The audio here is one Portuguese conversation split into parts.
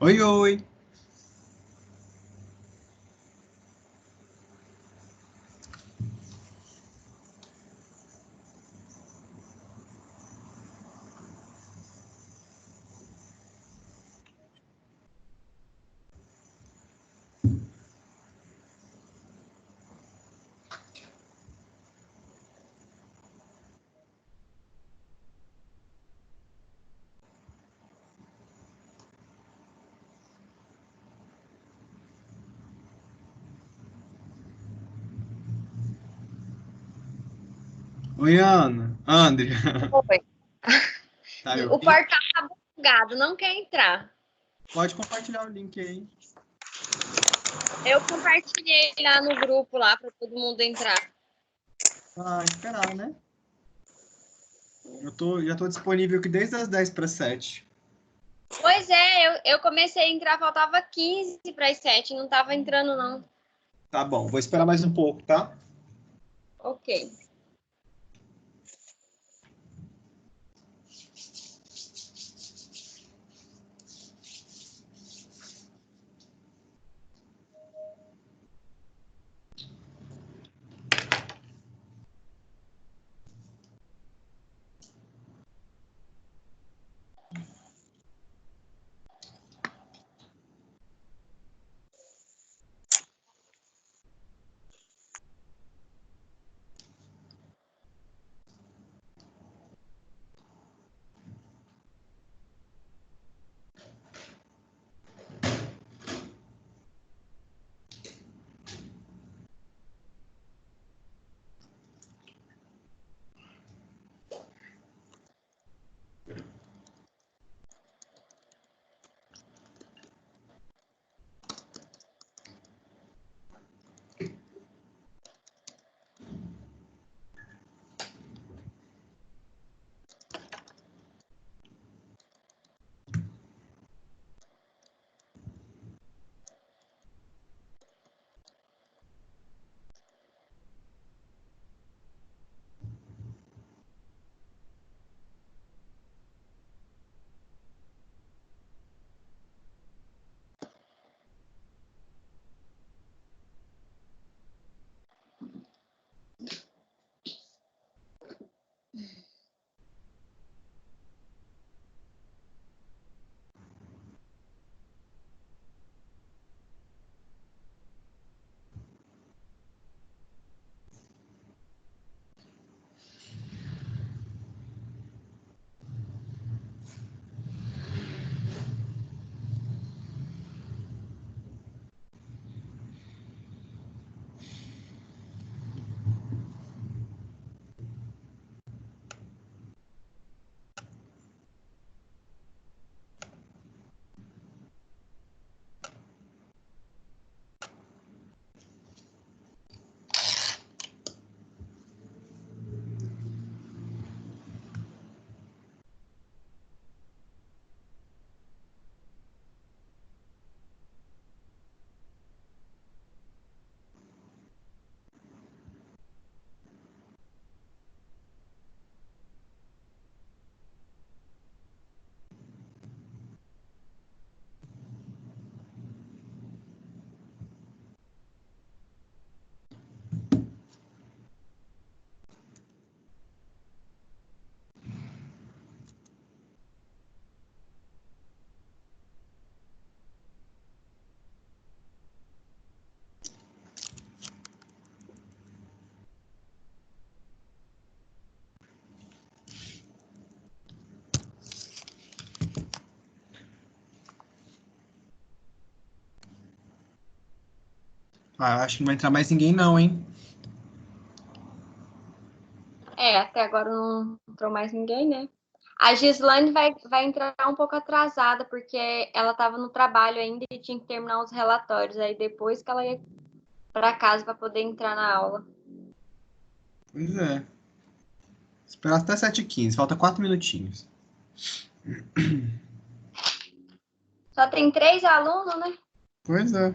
Oi, oi. Oi, Ana. André. Oi. Tá me O ouvindo? portal tá bugado, não quer entrar. Pode compartilhar o link aí. Eu compartilhei lá no grupo lá para todo mundo entrar. Ah, esperar, né? Já tô disponível aqui desde as 10 para 7. Pois é, eu comecei a entrar, faltava 15 para as 7, não tava entrando não. Tá bom, vou esperar mais um pouco, tá? Ok. Ah, acho que não vai entrar mais ninguém não, hein? Até agora não entrou mais ninguém, né? A Gislaine vai entrar um pouco atrasada, porque ela estava no trabalho ainda e tinha que terminar os relatórios. Aí depois que ela ia para casa para poder entrar na aula. Pois é. Esperar até 7h15, falta 4 minutinhos. Só tem 3 alunos, né? Pois é.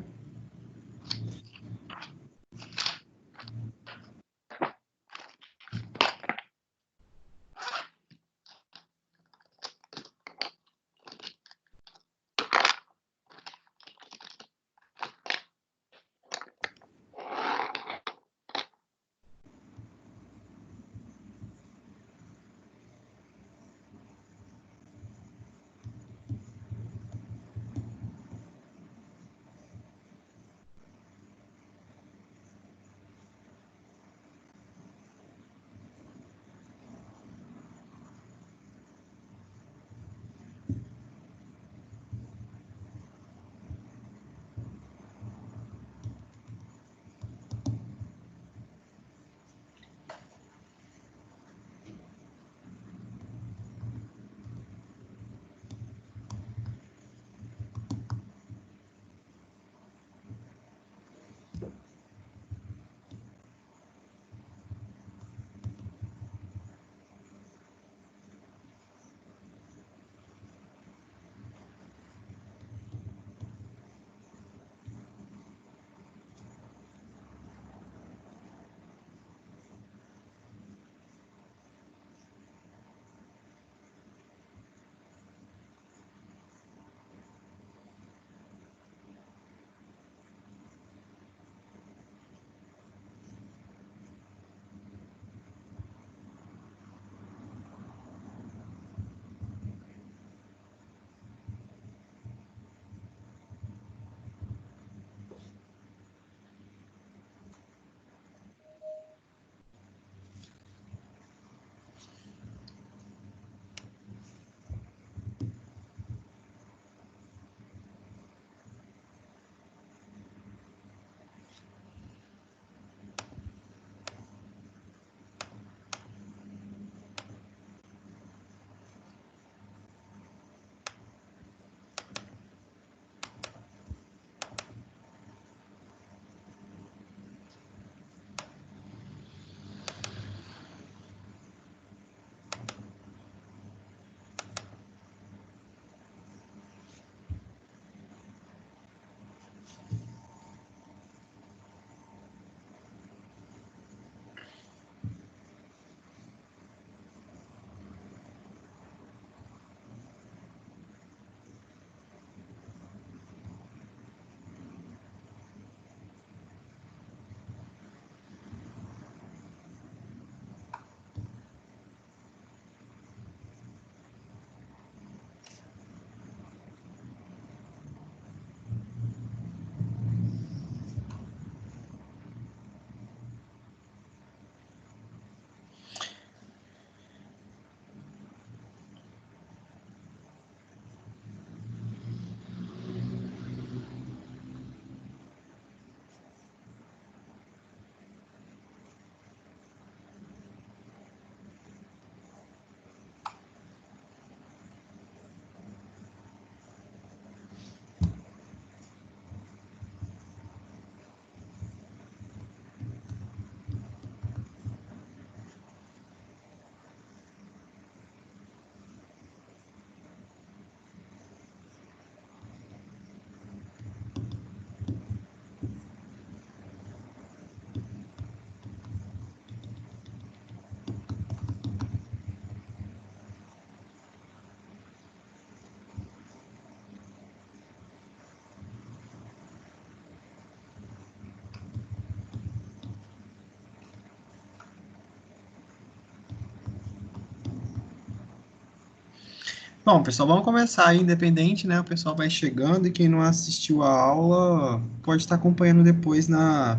Bom, pessoal, vamos começar aí, independente, né? O pessoal vai chegando e quem não assistiu a aula pode estar acompanhando depois na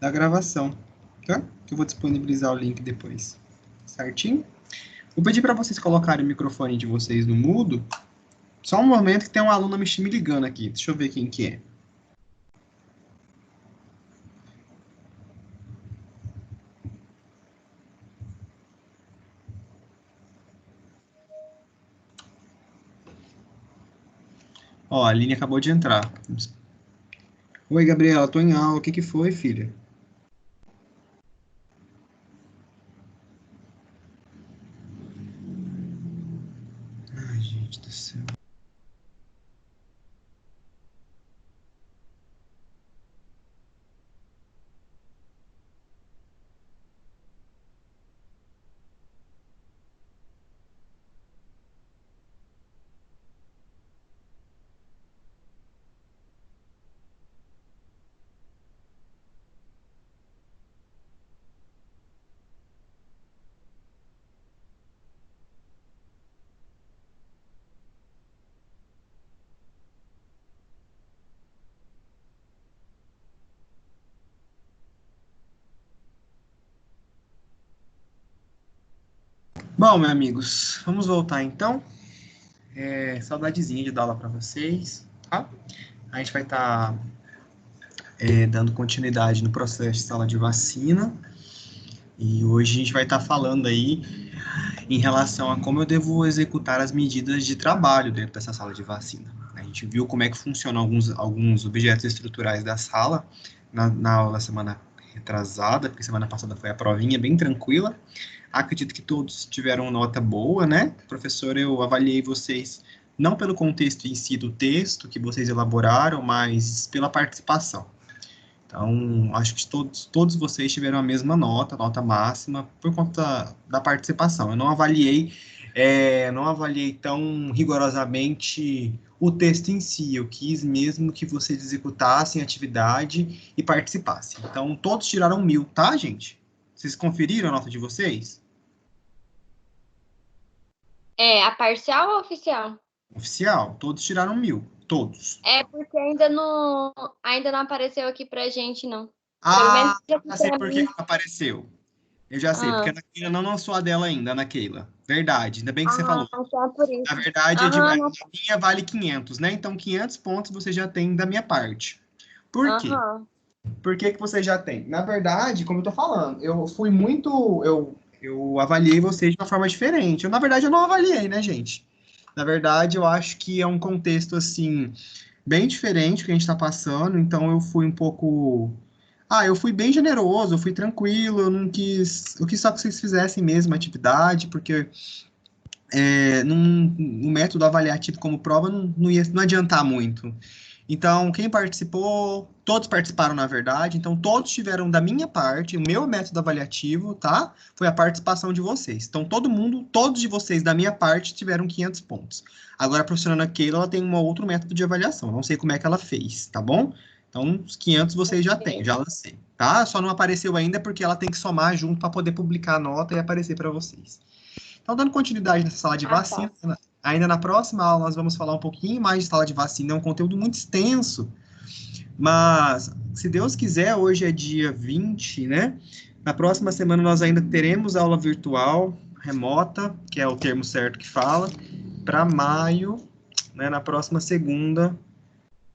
gravação, tá? Que eu vou disponibilizar o link depois, certinho? Vou pedir para vocês colocarem o microfone de vocês no mudo. Só um momento que tem um aluno me ligando aqui. Deixa eu ver quem que é. Ó, a Aline acabou de entrar. Oi, Gabriela, tô em aula. O que que foi, filha? Ai, gente do céu. Bom, meus amigos, vamos voltar então. Saudadezinha de dar aula para vocês, tá? A gente vai estar dando continuidade no processo de sala de vacina. E hoje a gente vai estar falando aí em relação a como eu devo executar as medidas de trabalho dentro dessa sala de vacina. A gente viu como é que funcionam alguns objetos estruturais da sala na aula da semana retrasada, porque semana passada foi a provinha bem tranquila. Acredito que todos tiveram nota boa, né? Professor, eu avaliei vocês não pelo contexto em si do texto que vocês elaboraram, mas pela participação. Então, acho que todos vocês tiveram a mesma nota máxima, por conta da participação. Eu não avaliei tão rigorosamente o texto em si, eu quis mesmo que vocês executassem a atividade e participassem. Então, todos tiraram 1000, tá, gente? Vocês conferiram a nota de vocês? A parcial ou oficial? Oficial, todos tiraram 1000, todos. É porque ainda não apareceu aqui pra gente, não. Pelo Ah, menos aqui já sei pra por que mim. ela apareceu. Eu já sei, porque a Ana Keila não lançou a dela ainda, Ana Keila. Verdade, ainda bem que você falou. Então é por Na isso. verdade, a Aham, minha vale 500, né? Então, 500 pontos você já tem da minha parte. Por quê? aham. Por que que você já tem? Na verdade, como eu tô falando, eu fui muito... Eu avaliei vocês de uma forma diferente. Na verdade, eu não avaliei, né, gente? Na verdade, eu acho que é um contexto, assim, bem diferente que a gente está passando. Então, eu fui um pouco... eu fui bem generoso, eu fui tranquilo, eu não quis... Eu quis só que vocês fizessem mesmo a atividade, porque no método avaliativo como prova não ia não adiantar muito. Então, quem participou, todos participaram, na verdade, então todos tiveram da minha parte, o meu método avaliativo, tá? Foi a participação de vocês. Então, todos de vocês da minha parte tiveram 500 pontos. Agora, a professora Ana Keila, ela tem um outro método de avaliação, não sei como é que ela fez, tá bom? Então, os 500 vocês já têm, já lancei, tá? Só não apareceu ainda porque ela tem que somar junto para poder publicar a nota e aparecer para vocês. Então, dando continuidade nessa sala de vacina, Tá. ainda na próxima aula nós vamos falar um pouquinho mais de sala de vacina, é um conteúdo muito extenso, mas se Deus quiser, hoje é dia 20, né? Na próxima semana nós ainda teremos aula virtual, remota, que é o termo certo que fala, para maio, né? Na próxima segunda,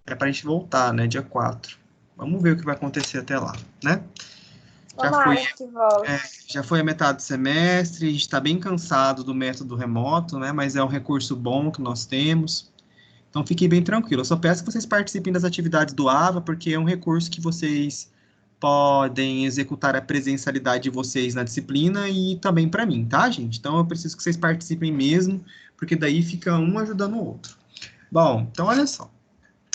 é para a gente voltar, né? Dia 4. Vamos ver o que vai acontecer até lá, né? Tomara que volte. Já foi a metade do semestre, a gente está bem cansado do método remoto, né? Mas é um recurso bom que nós temos. Então, fiquem bem tranquilos. Eu só peço que vocês participem das atividades do AVA, porque é um recurso que vocês podem executar a presencialidade de vocês na disciplina e também para mim, tá, gente? Então, eu preciso que vocês participem mesmo, porque daí fica um ajudando o outro. Bom, então, olha só.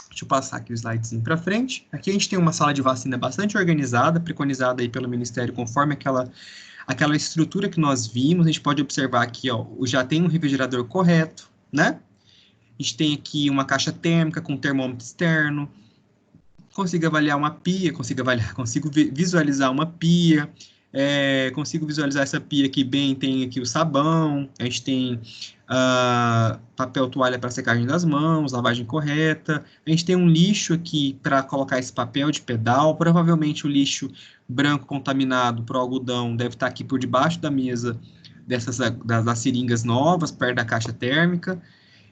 Deixa eu passar aqui o slidezinho para frente. Aqui a gente tem uma sala de vacina bastante organizada, preconizada aí pelo Ministério, conforme aquela estrutura que nós vimos. A gente pode observar aqui, ó, já tem um refrigerador correto, né? A gente tem aqui uma caixa térmica com termômetro externo. Consigo avaliar uma pia, consigo visualizar uma pia. Consigo visualizar essa pia aqui bem, tem aqui o sabão, a gente tem papel toalha para secagem das mãos, lavagem correta. A gente tem um lixo aqui para colocar esse papel de pedal. Provavelmente o lixo branco contaminado por algodão deve estar aqui por debaixo da mesa das seringas novas, perto da caixa térmica.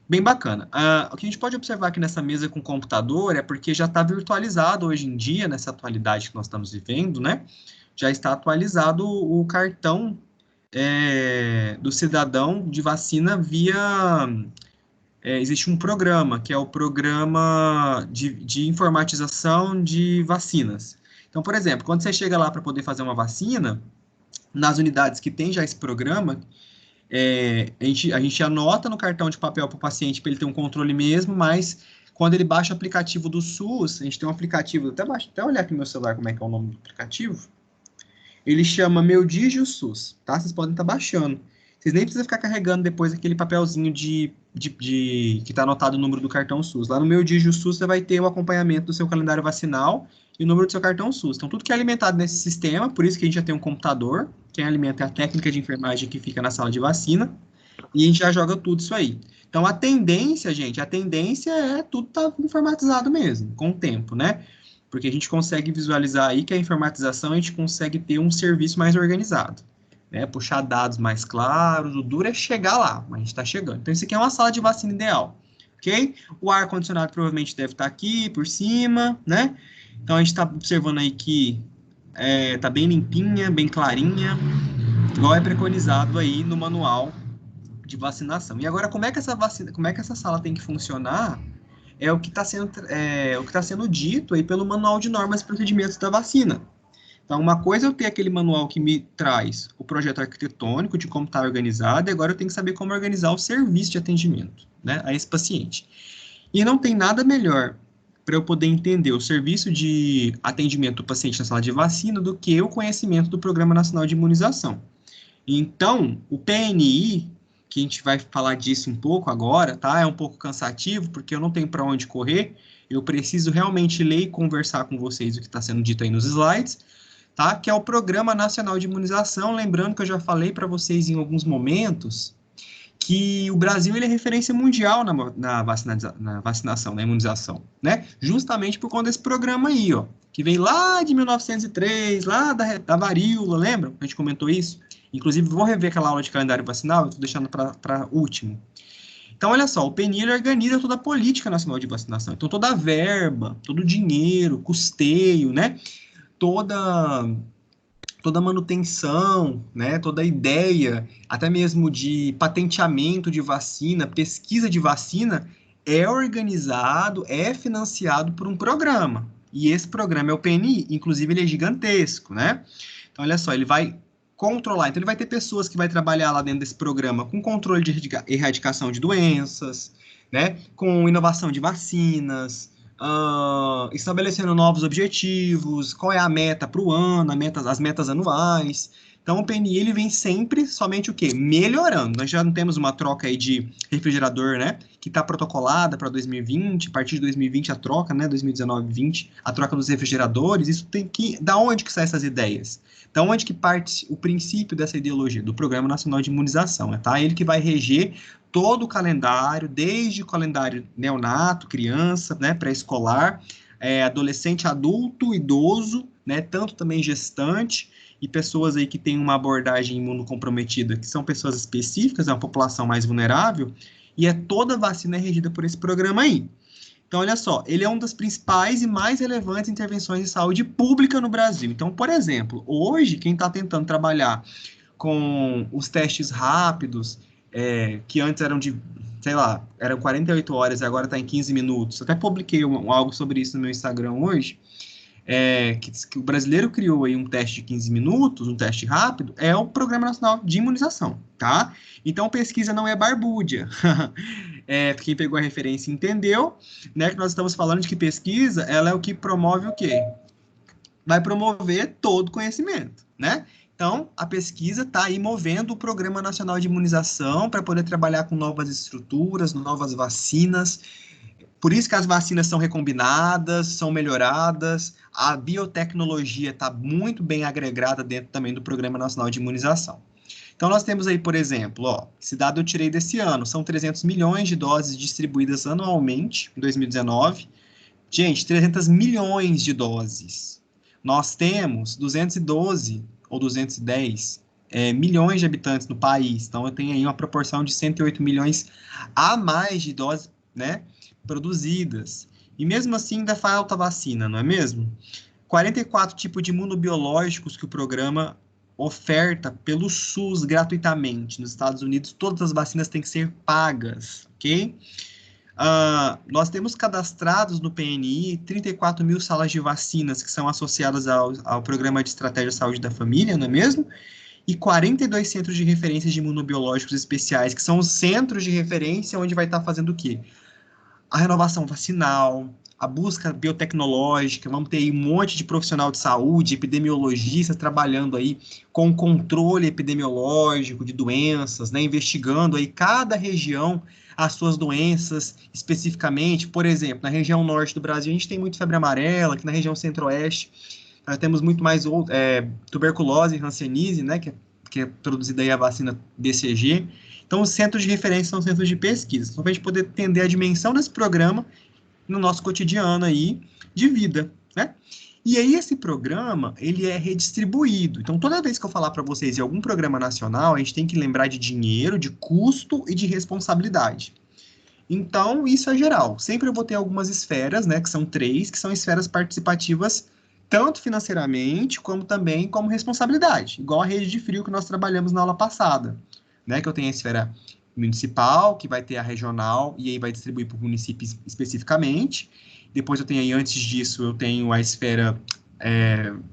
Bem bacana. O que a gente pode observar aqui nessa mesa com computador é porque já está virtualizado hoje em dia, nessa atualidade que nós estamos vivendo, né? Já está atualizado o cartão do cidadão de vacina via... existe um programa, que é o programa de informatização de vacinas. Então, por exemplo, quando você chega lá para poder fazer uma vacina, nas unidades que tem já esse programa, a gente anota no cartão de papel para o paciente para ele ter um controle mesmo, mas quando ele baixa o aplicativo do SUS, a gente tem um aplicativo, até olhar aqui no meu celular como é que é o nome do aplicativo, ele chama Meu Digio SUS, tá? Vocês podem estar baixando. Vocês nem precisam ficar carregando depois aquele papelzinho que está anotado o número do cartão SUS. Lá no Meu Digio SUS você vai ter o acompanhamento do seu calendário vacinal e o número do seu cartão SUS. Então, tudo que é alimentado nesse sistema, por isso que a gente já tem um computador, quem alimenta é a técnica de enfermagem que fica na sala de vacina, e a gente já joga tudo isso aí. Então, a tendência, gente, é tudo tá informatizado mesmo, com o tempo, né? Porque a gente consegue visualizar aí que a informatização, a gente consegue ter um serviço mais organizado, né? Puxar dados mais claros, o duro é chegar lá, mas a gente está chegando. Então, isso aqui é uma sala de vacina ideal, ok? O ar-condicionado provavelmente deve estar aqui por cima, né? Então, a gente está observando aí que está bem limpinha, bem clarinha, igual é preconizado aí no manual de vacinação. E agora, como é que essa sala tem que funcionar? É o que está sendo dito aí pelo manual de normas e procedimentos da vacina. Então, uma coisa é eu ter aquele manual que me traz o projeto arquitetônico de como está organizado, e agora eu tenho que saber como organizar o serviço de atendimento, né, a esse paciente. E não tem nada melhor para eu poder entender o serviço de atendimento do paciente na sala de vacina do que o conhecimento do Programa Nacional de Imunização. Então, o PNI, que a gente vai falar disso um pouco agora, tá? É um pouco cansativo, porque eu não tenho para onde correr, eu preciso realmente ler e conversar com vocês o que está sendo dito aí nos slides, tá? Que é o Programa Nacional de Imunização, lembrando que eu já falei para vocês em alguns momentos que o Brasil ele é referência mundial na vacinação, na imunização, né? Justamente por conta desse programa aí, ó, que veio lá de 1903, lá da varíola, lembra? A gente comentou isso. Inclusive, vou rever aquela aula de calendário vacinal, eu estou deixando para último. Então, olha só, o PNI ele organiza toda a política nacional de vacinação. Então, toda a verba, todo o dinheiro, custeio, né? Toda manutenção, né, toda a ideia, até mesmo de patenteamento de vacina, pesquisa de vacina, é organizado, é financiado por um programa. E esse programa é o PNI, inclusive ele é gigantesco, né? Então, olha só, ele vai controlar, então ele vai ter pessoas que vai trabalhar lá dentro desse programa com controle de erradicação de doenças, né, com inovação de vacinas, estabelecendo novos objetivos, qual é a meta para o ano, as metas anuais. Então, o PNI ele vem sempre somente o quê? Melhorando. Nós já não temos uma troca aí de refrigerador, né? Que está protocolada para 2020, a partir de 2020 a troca, né? 2019-20, a troca dos refrigeradores. Isso tem que... Da onde que saem essas ideias? Da onde que parte o princípio dessa ideologia? Do Programa Nacional de Imunização, tá? Ele que vai reger todo o calendário, desde o calendário neonato, criança, né, pré-escolar, adolescente, adulto, idoso, né, tanto também gestante e pessoas aí que têm uma abordagem imunocomprometida, que são pessoas específicas, é uma população mais vulnerável, e toda vacina é regida por esse programa aí. Então, olha só, ele é uma das principais e mais relevantes intervenções de saúde pública no Brasil. Então, por exemplo, hoje, quem está tentando trabalhar com os testes rápidos, que antes eram de, sei lá, eram 48 horas e agora está em 15 minutos. Até publiquei algo sobre isso no meu Instagram hoje, que o brasileiro criou aí um teste de 15 minutos, um teste rápido, é o Programa Nacional de Imunização, tá? Então, pesquisa não é barbúdia. Quem pegou a referência entendeu, né, que nós estamos falando de que pesquisa, ela é o que promove o quê? Vai promover todo conhecimento, né? Então, a pesquisa está aí movendo o Programa Nacional de Imunização para poder trabalhar com novas estruturas, novas vacinas. Por isso que as vacinas são recombinadas, são melhoradas, a biotecnologia está muito bem agregada dentro também do Programa Nacional de Imunização. Então, nós temos aí, por exemplo, ó, esse dado eu tirei desse ano, são 300 milhões de doses distribuídas anualmente, em 2019. Gente, 300 milhões de doses. Nós temos 212 ou 210 milhões de habitantes no país, então eu tenho aí uma proporção de 108 milhões a mais de doses, né, produzidas. E mesmo assim ainda falta vacina, não é mesmo? 44 tipos de imunobiológicos que o programa oferta pelo SUS gratuitamente. Nos Estados Unidos, todas as vacinas têm que ser pagas, ok? Nós temos cadastrados no PNI 34 mil salas de vacinas que são associadas ao Programa de Estratégia de Saúde da Família, não é mesmo? E 42 centros de referência de imunobiológicos especiais, que são os centros de referência onde vai estar fazendo o quê? A renovação vacinal, a busca biotecnológica, vamos ter aí um monte de profissional de saúde, epidemiologistas trabalhando aí com controle epidemiológico de doenças, né, investigando aí cada região as suas doenças especificamente. Por exemplo, na região norte do Brasil a gente tem muito febre amarela, aqui na região centro-oeste nós temos muito mais tuberculose e hanseníase, né, que é produzida aí a vacina BCG. Então, os centros de referência são centros de pesquisa, só para a gente poder entender a dimensão desse programa no nosso cotidiano aí de vida, né? E aí, esse programa, ele é redistribuído. Então, toda vez que eu falar para vocês em algum programa nacional, a gente tem que lembrar de dinheiro, de custo e de responsabilidade. Então, isso é geral. Sempre eu vou ter algumas esferas, né, que são 3, que são esferas participativas, tanto financeiramente, como também como responsabilidade. Igual a rede de frio que nós trabalhamos na aula passada, né, que eu tenho a esfera municipal, que vai ter a regional, e aí vai distribuir para o município especificamente. Depois eu tenho aí, antes disso, eu tenho a esfera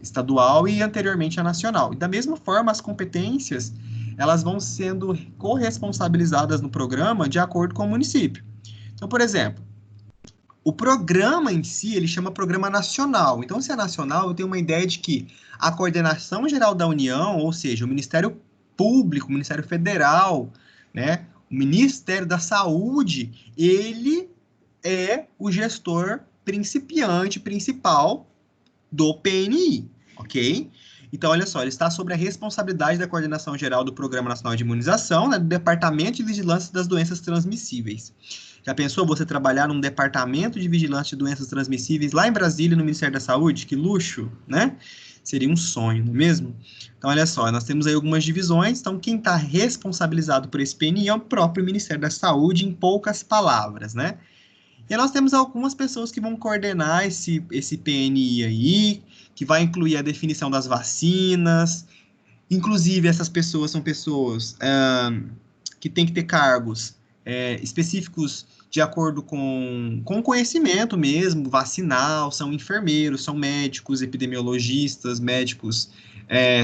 estadual e anteriormente a nacional. E da mesma forma, as competências, elas vão sendo corresponsabilizadas no programa de acordo com o município. Então, por exemplo, o programa em si, ele chama Programa Nacional. Então, se é nacional, eu tenho uma ideia de que a Coordenação Geral da União, ou seja, o Ministério Público, o Ministério Federal, né, o Ministério da Saúde, ele é o gestor principal do PNI, ok? Então, olha só, ele está sob a responsabilidade da Coordenação Geral do Programa Nacional de Imunização, né, do Departamento de Vigilância das Doenças Transmissíveis. Já pensou você trabalhar num departamento de vigilância de doenças transmissíveis lá em Brasília, no Ministério da Saúde? Que luxo, né? Seria um sonho, não é mesmo? Então, olha só, nós temos aí algumas divisões. Então, quem está responsabilizado por esse PNI é o próprio Ministério da Saúde, em poucas palavras, né? E nós temos algumas pessoas que vão coordenar esse PNI aí, que vai incluir a definição das vacinas. Inclusive, essas pessoas são pessoas que têm que ter cargos específicos de acordo com conhecimento mesmo, vacinal, são enfermeiros, são médicos, epidemiologistas, médicos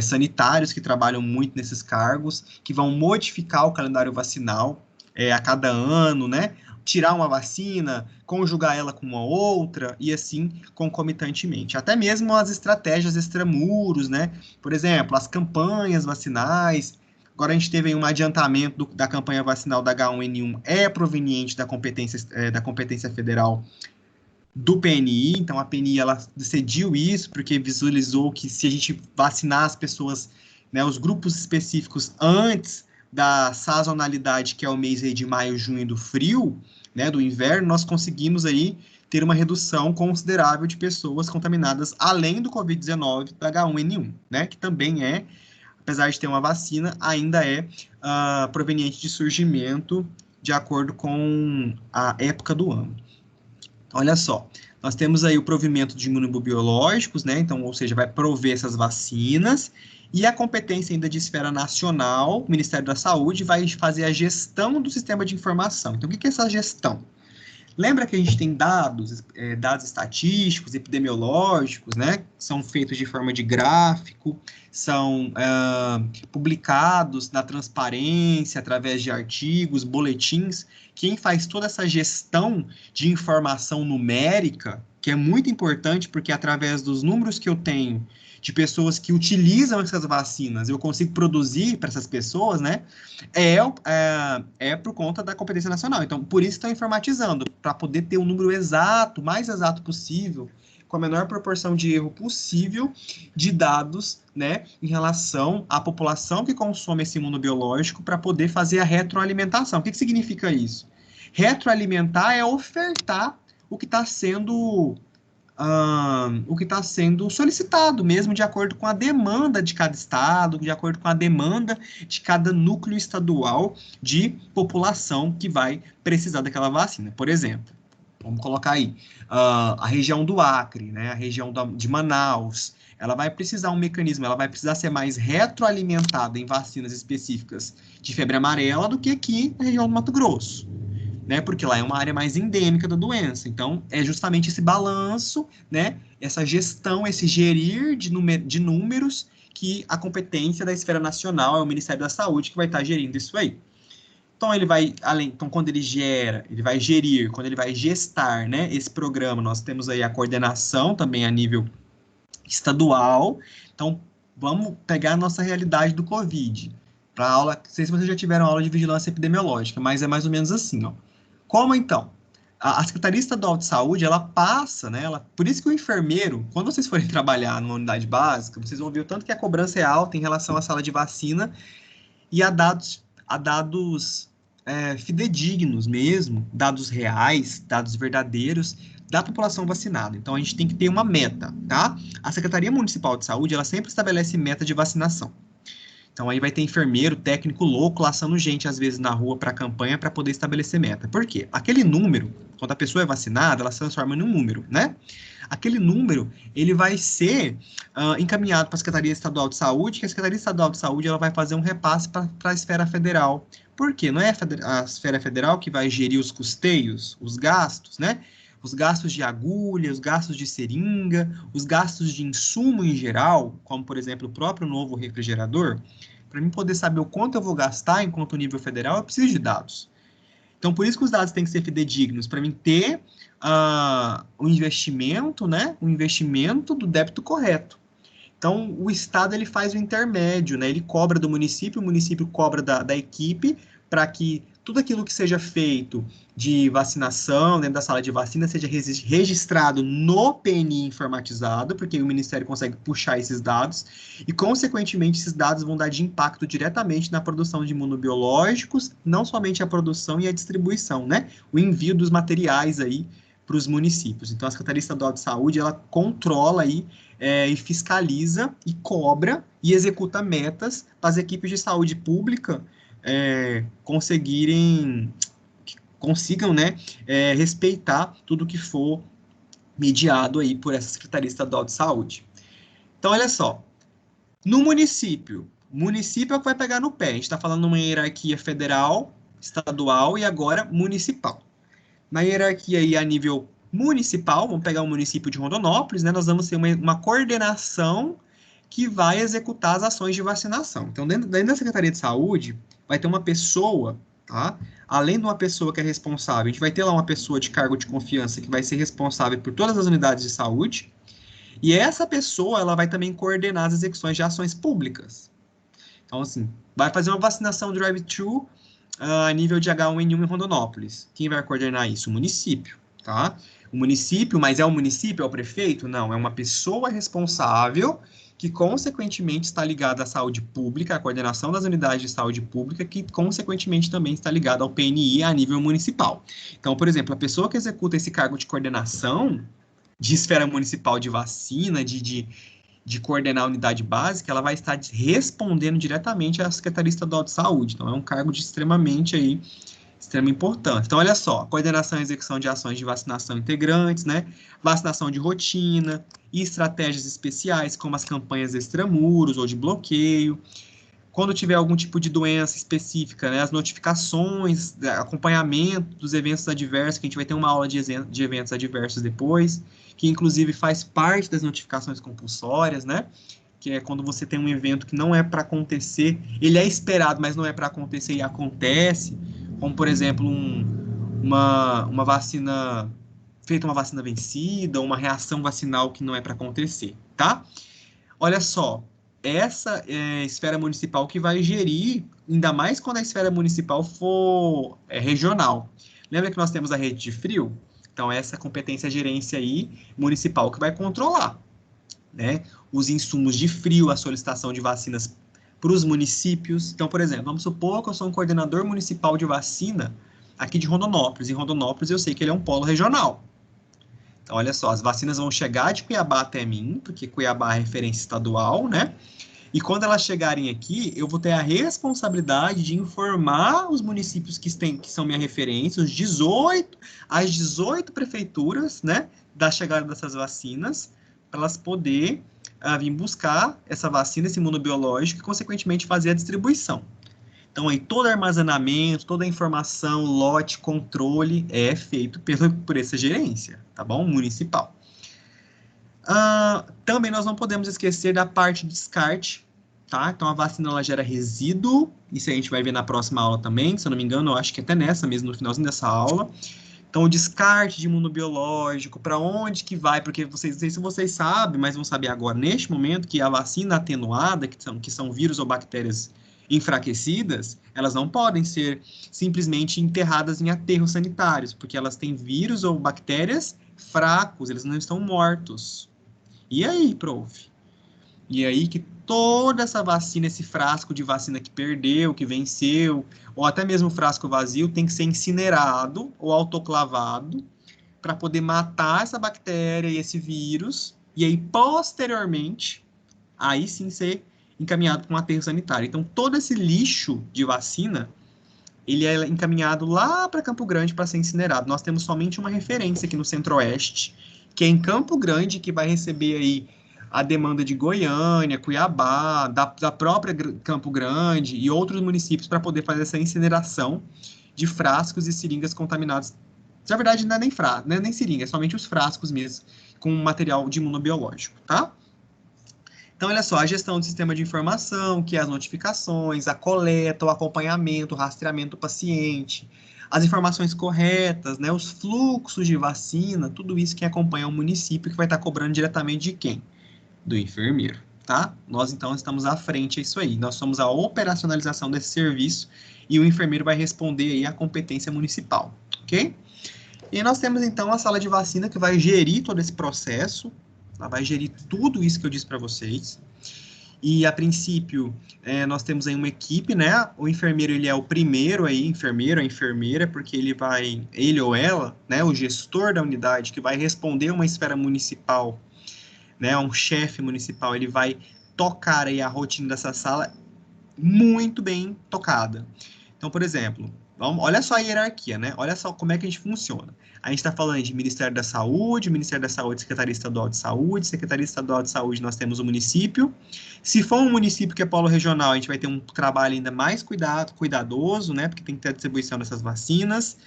sanitários que trabalham muito nesses cargos, que vão modificar o calendário vacinal a cada ano, né? Tirar uma vacina, conjugar ela com uma outra e assim concomitantemente. Até mesmo as estratégias extramuros, né? Por exemplo, as campanhas vacinais. Agora a gente teve aí um adiantamento da campanha vacinal da H1N1, proveniente da competência federal do PNI. Então a PNI ela decidiu isso porque visualizou que se a gente vacinar as pessoas, né, os grupos específicos antes da sazonalidade, que é o mês aí de maio, junho do frio, né, do inverno, nós conseguimos aí ter uma redução considerável de pessoas contaminadas além do Covid-19 da H1N1, né, que também apesar de ter uma vacina, ainda proveniente de surgimento de acordo com a época do ano. Olha só, nós temos aí o provimento de imunobiológicos, né? Então, ou seja, vai prover essas vacinas, e a competência ainda de esfera nacional, o Ministério da Saúde vai fazer a gestão do sistema de informação. Então, o que é essa gestão? Lembra que a gente tem dados estatísticos, epidemiológicos, né? São feitos de forma de gráfico, são publicados na transparência, através de artigos, boletins. Quem faz toda essa gestão de informação numérica, que é muito importante, porque através dos números que eu tenho de pessoas que utilizam essas vacinas, eu consigo produzir para essas pessoas, né? Por conta da competência nacional. Então, por isso estão informatizando, para poder ter um número exato, mais exato possível, com a menor proporção de erro possível de dados, né, em relação à população que consome esse imunobiológico para poder fazer a retroalimentação. O que significa isso? Retroalimentar é ofertar o que está sendo solicitado, mesmo de acordo com a demanda de cada estado, de acordo com a demanda de cada núcleo estadual de população que vai precisar daquela vacina. Por exemplo, vamos colocar aí, a região do Acre, né, a região de Manaus, ela vai precisar um mecanismo, ela vai precisar ser mais retroalimentada em vacinas específicas de febre amarela do que aqui na região do Mato Grosso, né, porque lá é uma área mais endêmica da doença. Então, é justamente esse balanço, né, essa gestão, esse gerir de números que a competência da esfera nacional é o Ministério da Saúde que vai estar gerindo isso aí. Então, quando ele gera, ele vai gerir, quando ele vai gestar, né, esse programa, nós temos aí a coordenação também a nível estadual. Então, vamos pegar a nossa realidade do Covid. Para aula, não sei se vocês já tiveram aula de vigilância epidemiológica, mas é mais ou menos assim, ó. Como então? A Secretaria Estadual de Saúde, ela passa, né? Por isso que o enfermeiro, quando vocês forem trabalhar numa unidade básica, vocês vão ver o tanto que a cobrança é alta em relação à sala de vacina e a dados fidedignos mesmo, dados reais, dados verdadeiros da população vacinada. Então, a gente tem que ter uma meta, tá? A Secretaria Municipal de Saúde, ela sempre estabelece meta de vacinação. Então, aí vai ter enfermeiro, técnico louco, laçando gente, às vezes, na rua para a campanha para poder estabelecer meta. Por quê? Aquele número, quando a pessoa é vacinada, ela se transforma num número, né? Aquele número, ele vai ser encaminhado para a Secretaria Estadual de Saúde, que a Secretaria Estadual de Saúde ela vai fazer um repasse para a esfera federal. Por quê? Não é a esfera federal que vai gerir os custeios, os gastos, né? Os gastos de agulha, os gastos de seringa, os gastos de insumo em geral, como, por exemplo, o próprio novo refrigerador. Para mim poder saber o quanto eu vou gastar enquanto nível federal, eu preciso de dados. Então, por isso que os dados têm que ser fidedignos, para mim ter o investimento, né? O investimento do débito correto. Então, o Estado ele faz o intermédio, né? Ele cobra do município, o município cobra da equipe, para que tudo aquilo que seja feito de vacinação dentro da sala de vacina seja registrado no PNI informatizado, porque o Ministério consegue puxar esses dados, e, consequentemente, esses dados vão dar de impacto diretamente na produção de imunobiológicos, não somente a produção e a distribuição, né? O envio dos materiais aí para os municípios. Então, a Secretaria Estadual de Saúde, ela controla aí e fiscaliza e cobra e executa metas para as equipes de saúde pública consigam, né, respeitar tudo que for mediado aí por essa Secretaria Estadual de Saúde. Então, olha só, no município é o que vai pegar no pé. A gente está falando numa hierarquia federal, estadual e agora municipal. Na hierarquia aí a nível municipal, vamos pegar o município de Rondonópolis, né, nós vamos ter uma coordenação que vai executar as ações de vacinação. Então, dentro da Secretaria de Saúde, vai ter uma pessoa, tá? Além de uma pessoa que é responsável, a gente vai ter lá uma pessoa de cargo de confiança que vai ser responsável por todas as unidades de saúde, e essa pessoa, ela vai também coordenar as execuções de ações públicas. Então, assim, vai fazer uma vacinação drive-thru a nível de H1N1 em Rondonópolis. Quem vai coordenar isso? O município, tá? O município, mas é o município, é o prefeito? Não, é uma pessoa responsável que, consequentemente, está ligada à saúde pública, à coordenação das unidades de saúde pública, que, consequentemente, também está ligada ao PNI a nível municipal. Então, por exemplo, a pessoa que executa esse cargo de coordenação de esfera municipal de vacina, de coordenar a unidade básica, ela vai estar respondendo diretamente à Secretaria Estadual de Saúde. Então, é um cargo de extrema importância. Então, olha só, coordenação e execução de ações de vacinação integrantes, né? Vacinação de rotina e estratégias especiais, como as campanhas extramuros ou de bloqueio. Quando tiver algum tipo de doença específica, né? As notificações, acompanhamento dos eventos adversos, que a gente vai ter uma aula de eventos adversos depois, que inclusive faz parte das notificações compulsórias, né? Que é quando você tem um evento que não é para acontecer, ele é esperado, mas não é para acontecer e acontece, como, por exemplo, uma vacina, feita uma vacina vencida, uma reação vacinal que não é para acontecer, tá? Olha só, essa é a esfera municipal que vai gerir, ainda mais quando a esfera municipal for regional. Lembra que nós temos a rede de frio? Então, essa competência gerência aí, municipal, que vai controlar, né? Os insumos de frio, a solicitação de vacinas para os municípios. Então, por exemplo, vamos supor que eu sou um coordenador municipal de vacina aqui de Rondonópolis. Em Rondonópolis, eu sei que ele é um polo regional. Então, olha só, as vacinas vão chegar de Cuiabá até mim, porque Cuiabá é referência estadual, né? E quando elas chegarem aqui, eu vou ter a responsabilidade de informar os municípios que são minha referência, as 18 prefeituras, né, da chegada dessas vacinas, para elas poderem vir buscar essa vacina, esse imunobiológico, e, consequentemente, fazer a distribuição. Então, aí, todo armazenamento, toda a informação, lote, controle, é feito por essa gerência, tá bom? Municipal. Também nós não podemos esquecer da parte de descarte, tá? Então, a vacina, ela gera resíduo, isso a gente vai ver na próxima aula também, se eu não me engano, eu acho que até nessa mesmo, no finalzinho dessa aula. Então, o descarte de imunobiológico, para onde que vai? Porque vocês, não sei se vocês sabem, mas vão saber agora, neste momento, que a vacina atenuada, que são vírus ou bactérias enfraquecidas, elas não podem ser simplesmente enterradas em aterros sanitários, porque elas têm vírus ou bactérias fracos, eles não estão mortos. E aí, prof? E aí que toda essa vacina, esse frasco de vacina que perdeu, que venceu, ou até mesmo o frasco vazio, tem que ser incinerado ou autoclavado para poder matar essa bactéria e esse vírus, e aí, posteriormente, aí sim ser encaminhado para um aterro sanitário. Então, todo esse lixo de vacina, ele é encaminhado lá para Campo Grande para ser incinerado. Nós temos somente uma referência aqui no Centro-Oeste, que é em Campo Grande, que vai receber aí a demanda de Goiânia, Cuiabá, da própria Campo Grande e outros municípios para poder fazer essa incineração de frascos e seringas contaminados. Na verdade, não é nem frasco, não é nem seringa, é somente os frascos mesmo, com material de imunobiológico, tá? Então, olha só, a gestão do sistema de informação, que é as notificações, a coleta, o acompanhamento, o rastreamento do paciente, as informações corretas, né, os fluxos de vacina, tudo isso que acompanha o município, que vai estar cobrando diretamente de quem? Do enfermeiro, tá? Nós, então, estamos à frente a isso aí. Nós somos a operacionalização desse serviço e o enfermeiro vai responder aí à competência municipal, ok? E nós temos, então, a sala de vacina que vai gerir todo esse processo. Ela vai gerir tudo isso que eu disse para vocês. E, a princípio, nós temos aí uma equipe, né? O enfermeiro, ele é o primeiro aí, enfermeiro, a enfermeira, porque ele ou ela, né? O gestor da unidade, que vai responder uma esfera municipal, né? Um chefe municipal, ele vai tocar aí a rotina dessa sala muito bem tocada. Então, por exemplo, olha só a hierarquia, né? Olha só como é que a gente funciona. A gente está falando de Ministério da Saúde, Secretaria Estadual de Saúde, Secretaria Estadual de Saúde, nós temos o município. Se for um município que é polo regional, a gente vai ter um trabalho ainda mais cuidadoso, né? Porque tem que ter a distribuição dessas vacinas.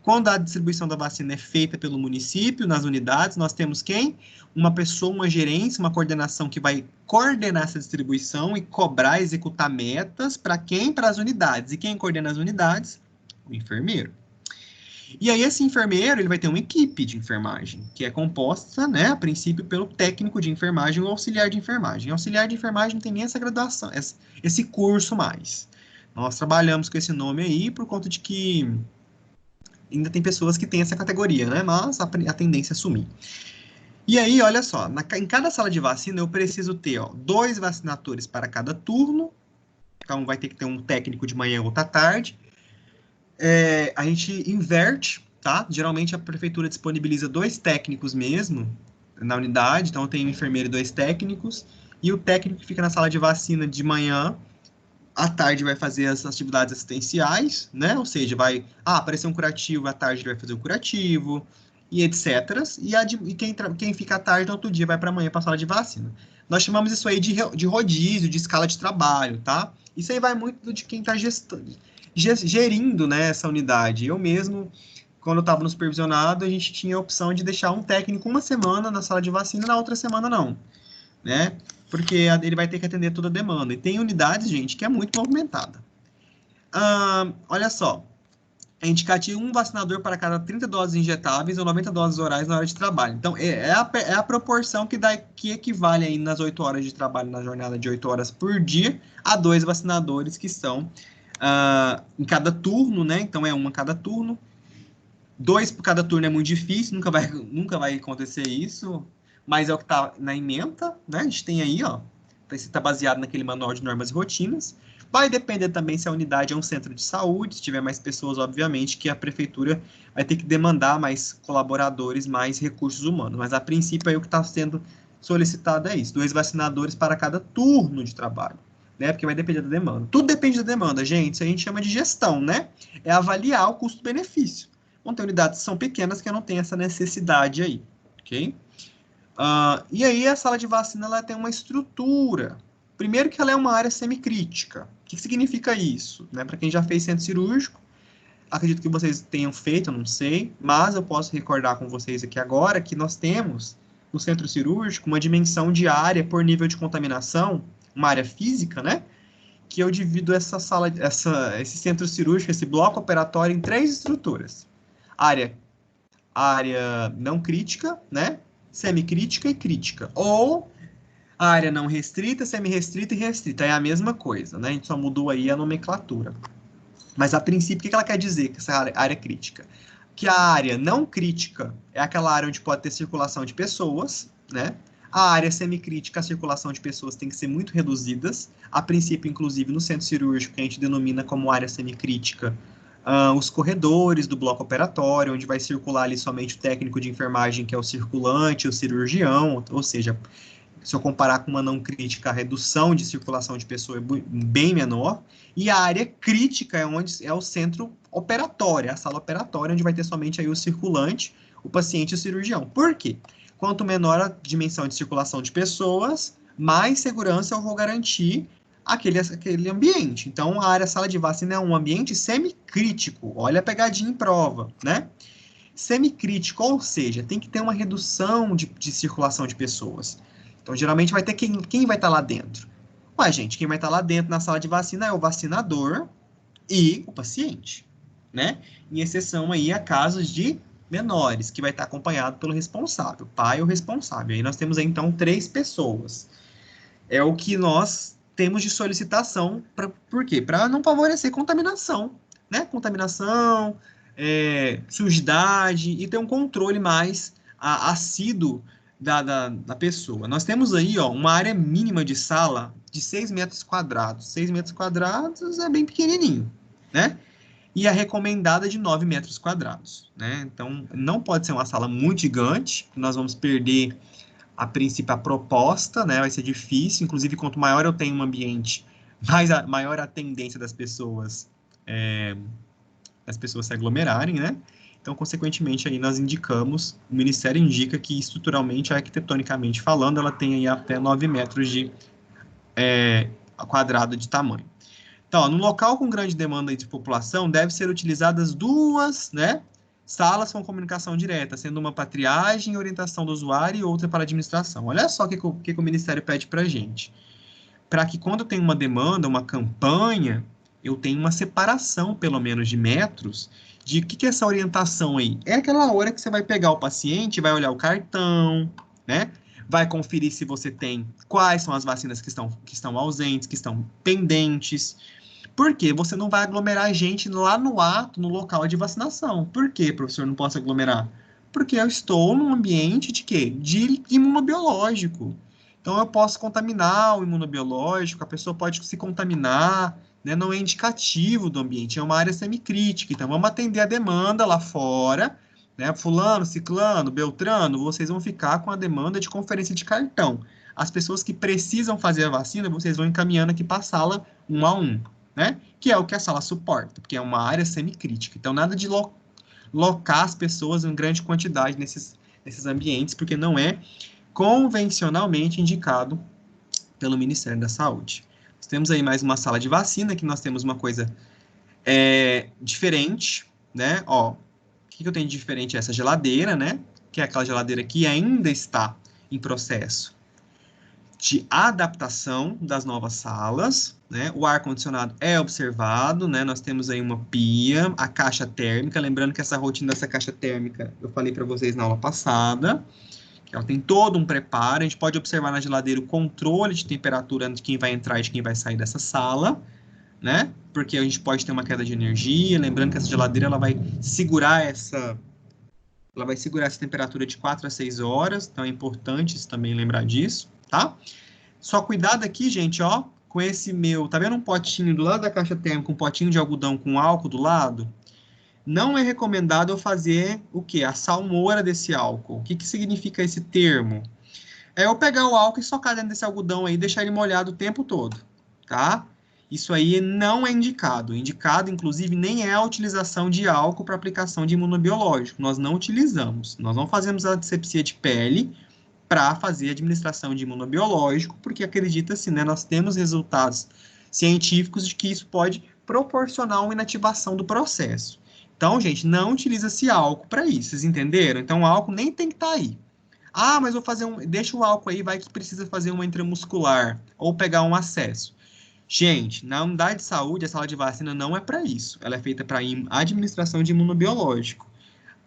Quando a distribuição da vacina é feita pelo município, nas unidades, nós temos quem? Uma pessoa, uma gerência, uma coordenação que vai coordenar essa distribuição e cobrar, executar metas para quem? Para as unidades. E quem coordena as unidades? O enfermeiro. E aí esse enfermeiro, ele vai ter uma equipe de enfermagem, que é composta, né, a princípio, pelo técnico de enfermagem ou auxiliar de enfermagem. Auxiliar de enfermagem não tem nem essa graduação, esse curso mais. Nós trabalhamos com esse nome aí por conta de que ainda tem pessoas que têm essa categoria, né, mas a tendência é sumir. E aí, olha só, em cada sala de vacina eu preciso ter 2 vacinatores para cada turno, então vai ter que ter um técnico de manhã ou outra tarde. A gente inverte, tá? Geralmente a prefeitura disponibiliza 2 técnicos mesmo na unidade, então tem um enfermeiro e 2 técnicos, e o técnico que fica na sala de vacina de manhã, à tarde vai fazer as atividades assistenciais, né? Ou seja, vai aparecer um curativo, à tarde ele vai fazer o curativo, e etc. E quem fica à tarde no outro dia vai para amanhã para a sala de vacina. Nós chamamos isso aí de rodízio, de escala de trabalho, tá? Isso aí vai muito de quem está gerindo, né, essa unidade. Eu mesmo, quando eu estava no supervisionado, a gente tinha a opção de deixar um técnico uma semana na sala de vacina, na outra semana não, né? Porque ele vai ter que atender toda a demanda. E tem unidades, gente, que é muito movimentada. Olha só, é indicativo um vacinador para cada 30 doses injetáveis ou 90 doses orais na hora de trabalho. Então, é a proporção que equivale aí nas 8 horas de trabalho, na jornada de 8 horas por dia, a 2 vacinadores que são em cada turno, né? Então, é um a cada turno. 2 por cada turno é muito difícil, nunca vai acontecer isso, mas é o que está na ementa, né? A gente tem aí, ó, está baseado naquele manual de normas e rotinas. Vai depender também se a unidade é um centro de saúde, se tiver mais pessoas, obviamente, que a prefeitura vai ter que demandar mais colaboradores, mais recursos humanos. Mas, a princípio, aí o que está sendo solicitado é isso, 2 vacinadores para cada turno de trabalho, né? Porque vai depender da demanda. Tudo depende da demanda, gente. Isso a gente chama de gestão, né? É avaliar o custo-benefício. Vão ter unidades que são pequenas que não tem essa necessidade aí, ok? E aí a sala de vacina ela tem uma estrutura. Primeiro que ela é uma área semicrítica. O que significa isso? Né? Para quem já fez centro cirúrgico, acredito que vocês tenham feito, eu não sei, mas eu posso recordar com vocês aqui agora que nós temos no centro cirúrgico uma dimensão de área por nível de contaminação, uma área física, né? Que eu divido esse centro cirúrgico, esse bloco operatório em 3 estruturas. Área não crítica, né? Semicrítica e crítica. Ou área não restrita, semi-restrita e restrita. É a mesma coisa, né? A gente só mudou aí a nomenclatura. Mas, a princípio, o que ela quer dizer com essa área crítica? Que a área não crítica é aquela área onde pode ter circulação de pessoas, né? A área semicrítica, a circulação de pessoas tem que ser muito reduzidas. A princípio, inclusive, no centro cirúrgico, que a gente denomina como área semicrítica, os corredores do bloco operatório, onde vai circular ali somente o técnico de enfermagem, que é o circulante, o cirurgião, ou seja, se eu comparar com uma não crítica, a redução de circulação de pessoa é bem menor, e a área crítica é onde é o centro operatório, a sala operatória, onde vai ter somente aí o circulante, o paciente e o cirurgião. Por quê? Quanto menor a dimensão de circulação de pessoas, mais segurança eu vou garantir aquele ambiente. Então, a área sala de vacina é um ambiente semicrítico. Olha a pegadinha em prova, né? Semicrítico, ou seja, tem que ter uma redução de circulação de pessoas. Então, geralmente vai ter quem vai estar lá dentro? Ué, gente, quem vai estar lá dentro na sala de vacina é o vacinador e o paciente, né? Em exceção aí a casos de menores, que vai estar acompanhado pelo responsável, pai ou responsável. Aí nós temos aí, então 3 pessoas. É o que nós temos de solicitação, por quê? Para não favorecer contaminação, né? Contaminação, sujidade e ter um controle mais assíduo da pessoa. Nós temos aí, ó, uma área mínima de sala de 6 metros quadrados. 6 metros quadrados é bem pequenininho, né? E a recomendada de 9 metros quadrados, né? Então, não pode ser uma sala muito gigante, nós vamos perder a princípio a proposta, né? Vai ser difícil, inclusive quanto maior eu tenho um ambiente, maior a tendência das pessoas se aglomerarem, né? Então, consequentemente, aí nós indicamos, o Ministério indica que estruturalmente, arquitetonicamente falando, ela tem aí até 9 metros de quadrado de tamanho. Então, ó, no local com grande demanda de população, deve ser utilizadas 2, né, salas com comunicação direta, sendo uma para triagem e orientação do usuário e outra para administração. Olha só o que o Ministério pede para a gente. Para que quando tem uma demanda, uma campanha, eu tenho uma separação, pelo menos, de metros, de o que é essa orientação aí? É aquela hora que você vai pegar o paciente, vai olhar o cartão, né? Vai conferir se você tem, quais são as vacinas que estão ausentes, que estão pendentes. Por quê? Você não vai aglomerar gente lá no ato, no local de vacinação. Por quê, professor, não posso aglomerar? Porque eu estou num ambiente de quê? De imunobiológico. Então, eu posso contaminar o imunobiológico, a pessoa pode se contaminar, né? Não é indicativo do ambiente, é uma área semicrítica. Então, vamos atender a demanda lá fora, né? Fulano, ciclano, beltrano, vocês vão ficar com a demanda de conferência de cartão. As pessoas que precisam fazer a vacina, vocês vão encaminhando aqui para a sala 1 a 1, né? Que é o que a sala suporta, porque é uma área semicrítica. Então, nada de locar as pessoas em grande quantidade nesses ambientes, porque não é convencionalmente indicado pelo Ministério da Saúde. Nós temos aí mais uma sala de vacina, que nós temos uma coisa diferente, né? Ó, o que eu tenho de diferente? Essa geladeira, né? Que é aquela geladeira que ainda está em processo de adaptação das novas salas, né? O ar-condicionado é observado, né? Nós temos aí uma pia, a caixa térmica, lembrando que essa rotina dessa caixa térmica eu falei para vocês na aula passada, que ela tem todo um preparo, a gente pode observar na geladeira o controle de temperatura de quem vai entrar e de quem vai sair dessa sala, né? Porque a gente pode ter uma queda de energia, lembrando que essa geladeira ela vai segurar essa temperatura de 4 a 6 horas, então é importante também lembrar disso, tá? Só cuidado aqui, gente, ó, com esse meu, tá vendo um potinho do lado da caixa térmica, um potinho de algodão com álcool do lado? Não é recomendado eu fazer o quê? A salmoura desse álcool. O que que significa esse termo? É eu pegar o álcool e socar dentro desse algodão aí e deixar ele molhado o tempo todo, tá? Isso aí não é indicado. Indicado, inclusive, nem é a utilização de álcool para aplicação de imunobiológico. Nós não utilizamos. Nós não fazemos antisepsia de pele para fazer administração de imunobiológico, porque acredita-se, né, nós temos resultados científicos de que isso pode proporcionar uma inativação do processo. Então, gente, não utiliza-se álcool para isso, vocês entenderam? Então, o álcool nem tem que estar aí. Ah, mas vou fazer deixa o álcool aí, vai que precisa fazer uma intramuscular ou pegar um acesso. Gente, na unidade de saúde, a sala de vacina não é para isso. Ela é feita para administração de imunobiológico.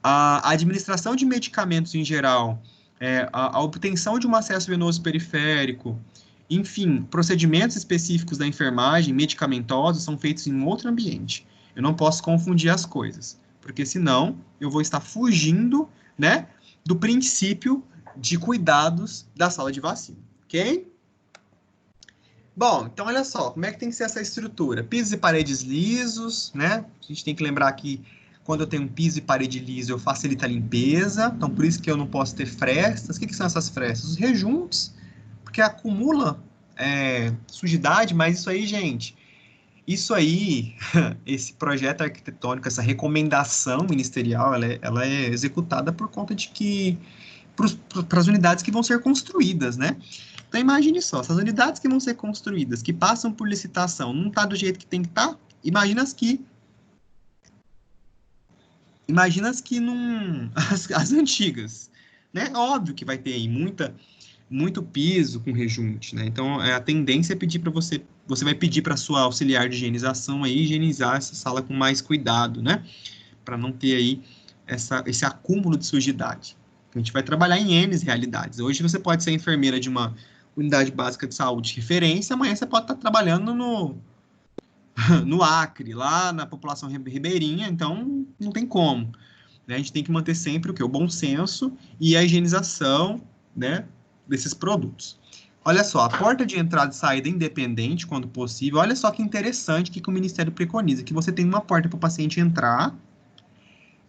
A administração de medicamentos em geral, a obtenção de um acesso venoso periférico, enfim, procedimentos específicos da enfermagem, medicamentosos, são feitos em outro ambiente. Eu não posso confundir as coisas, porque senão eu vou estar fugindo, né, do princípio de cuidados da sala de vacina, ok? Bom, então olha só, como é que tem que ser essa estrutura? Pisos e paredes lisos, né? A gente tem que lembrar que quando eu tenho um piso e parede liso, eu facilito a limpeza, então por isso que eu não posso ter frestas. O que são essas frestas? Os rejuntos, porque acumula sujidade, mas isso aí, gente, isso aí, esse projeto arquitetônico, essa recomendação ministerial, ela é executada por conta de que, para as unidades que vão ser construídas, né? Então imagine só, essas unidades que vão ser construídas, que passam por licitação, não está do jeito que tem que estar, imagina as que as antigas, né? Óbvio que vai ter aí muito piso com rejunte, né? Então a tendência é pedir para você vai pedir para sua auxiliar de higienização aí higienizar essa sala com mais cuidado, né? Para não ter aí esse acúmulo de sujidade. A gente vai trabalhar em N realidades. Hoje você pode ser enfermeira de uma unidade básica de saúde de referência, amanhã você pode estar trabalhando no Acre, lá na população ribeirinha, então não tem como. Né? A gente tem que manter sempre o bom senso e a higienização, né, desses produtos. Olha só, a porta de entrada e saída independente, quando possível. Olha só que interessante que o Ministério preconiza, que você tem uma porta para o paciente entrar,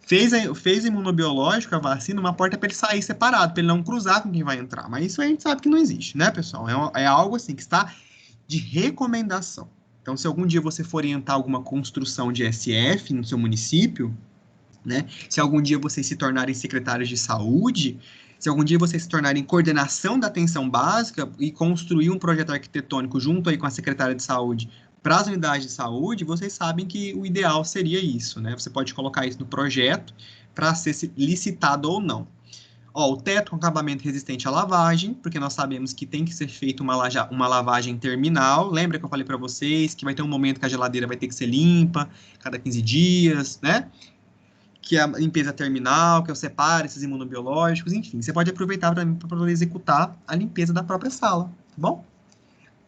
fez imunobiológico, a vacina, uma porta para ele sair separado, para ele não cruzar com quem vai entrar. Mas isso a gente sabe que não existe, né, pessoal? É algo assim que está de recomendação. Então, se algum dia você for orientar alguma construção de SF no seu município, né, se algum dia vocês se tornarem secretários de saúde, se algum dia vocês se tornarem coordenação da atenção básica e construir um projeto arquitetônico junto aí com a secretária de saúde para as unidades de saúde, vocês sabem que o ideal seria isso, né? Você pode colocar isso no projeto para ser licitado ou não. Ó, o teto com acabamento resistente à lavagem, porque nós sabemos que tem que ser feita uma lavagem terminal. Lembra que eu falei para vocês que vai ter um momento que a geladeira vai ter que ser limpa, cada 15 dias, né? Que é a limpeza terminal, que eu separe esses imunobiológicos, enfim. Você pode aproveitar para poder executar a limpeza da própria sala, tá bom?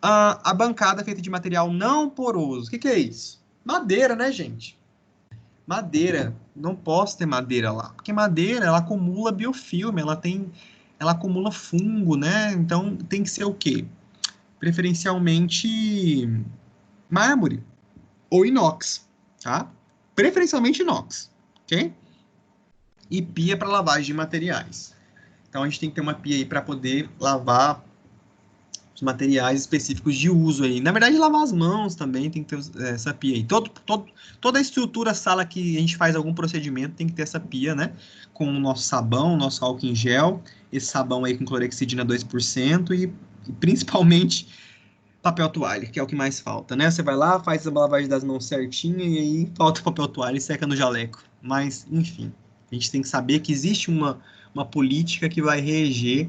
A bancada feita de material não poroso. O que é isso? Madeira, né, gente? Madeira. Não posso ter madeira lá. Porque madeira, ela acumula biofilme, ela acumula fungo, né? Então, tem que ser o quê? Preferencialmente mármore ou inox, tá? Preferencialmente inox, ok? E pia para lavagem de materiais. Então, a gente tem que ter uma pia aí para poder lavar os materiais específicos de uso aí. Na verdade, lavar as mãos também tem que ter essa pia aí. Toda a estrutura, sala que a gente faz algum procedimento tem que ter essa pia, né? Com o nosso sabão, o nosso álcool em gel, esse sabão aí com clorexidina 2% e principalmente papel toalha, que é o que mais falta, né? Você vai lá, faz a lavagem das mãos certinha e aí falta o papel toalha e seca no jaleco. Mas, enfim, a gente tem que saber que existe uma política que vai reger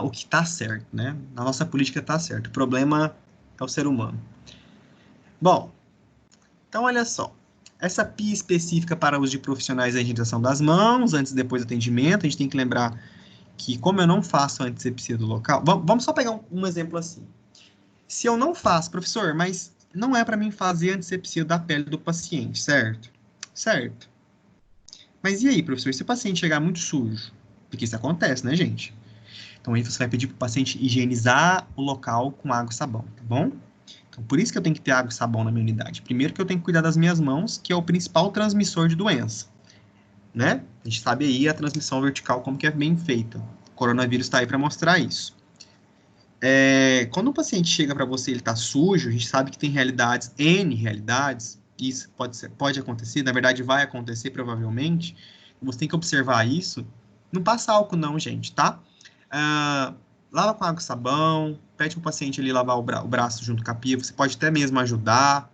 o que está certo, né? A nossa política está certa. O problema é o ser humano. Bom, então olha só. Essa pia específica para uso de profissionais da higienização das mãos, antes e depois do atendimento, a gente tem que lembrar que, como eu não faço a antisepsia do local... Vamos só pegar um exemplo assim. Se eu não faço, professor, mas não é para mim fazer antisepsia da pele do paciente, certo? Certo. Mas e aí, professor, se o paciente chegar muito sujo? Porque isso acontece, né, gente? Então aí você vai pedir para o paciente higienizar o local com água e sabão, tá bom? Então por isso que eu tenho que ter água e sabão na minha unidade. Primeiro que eu tenho que cuidar das minhas mãos, que é o principal transmissor de doença, né? A gente sabe aí a transmissão vertical como que é bem feita. O coronavírus está aí para mostrar isso. Quando o paciente chega para você, ele está sujo, a gente sabe que tem realidades, N realidades, isso pode acontecer, na verdade vai acontecer provavelmente, você tem que observar isso. Não passa álcool não, gente, tá? Ah, lava com água e sabão, pede para o paciente ali lavar o braço junto com a pia, você pode até mesmo ajudar,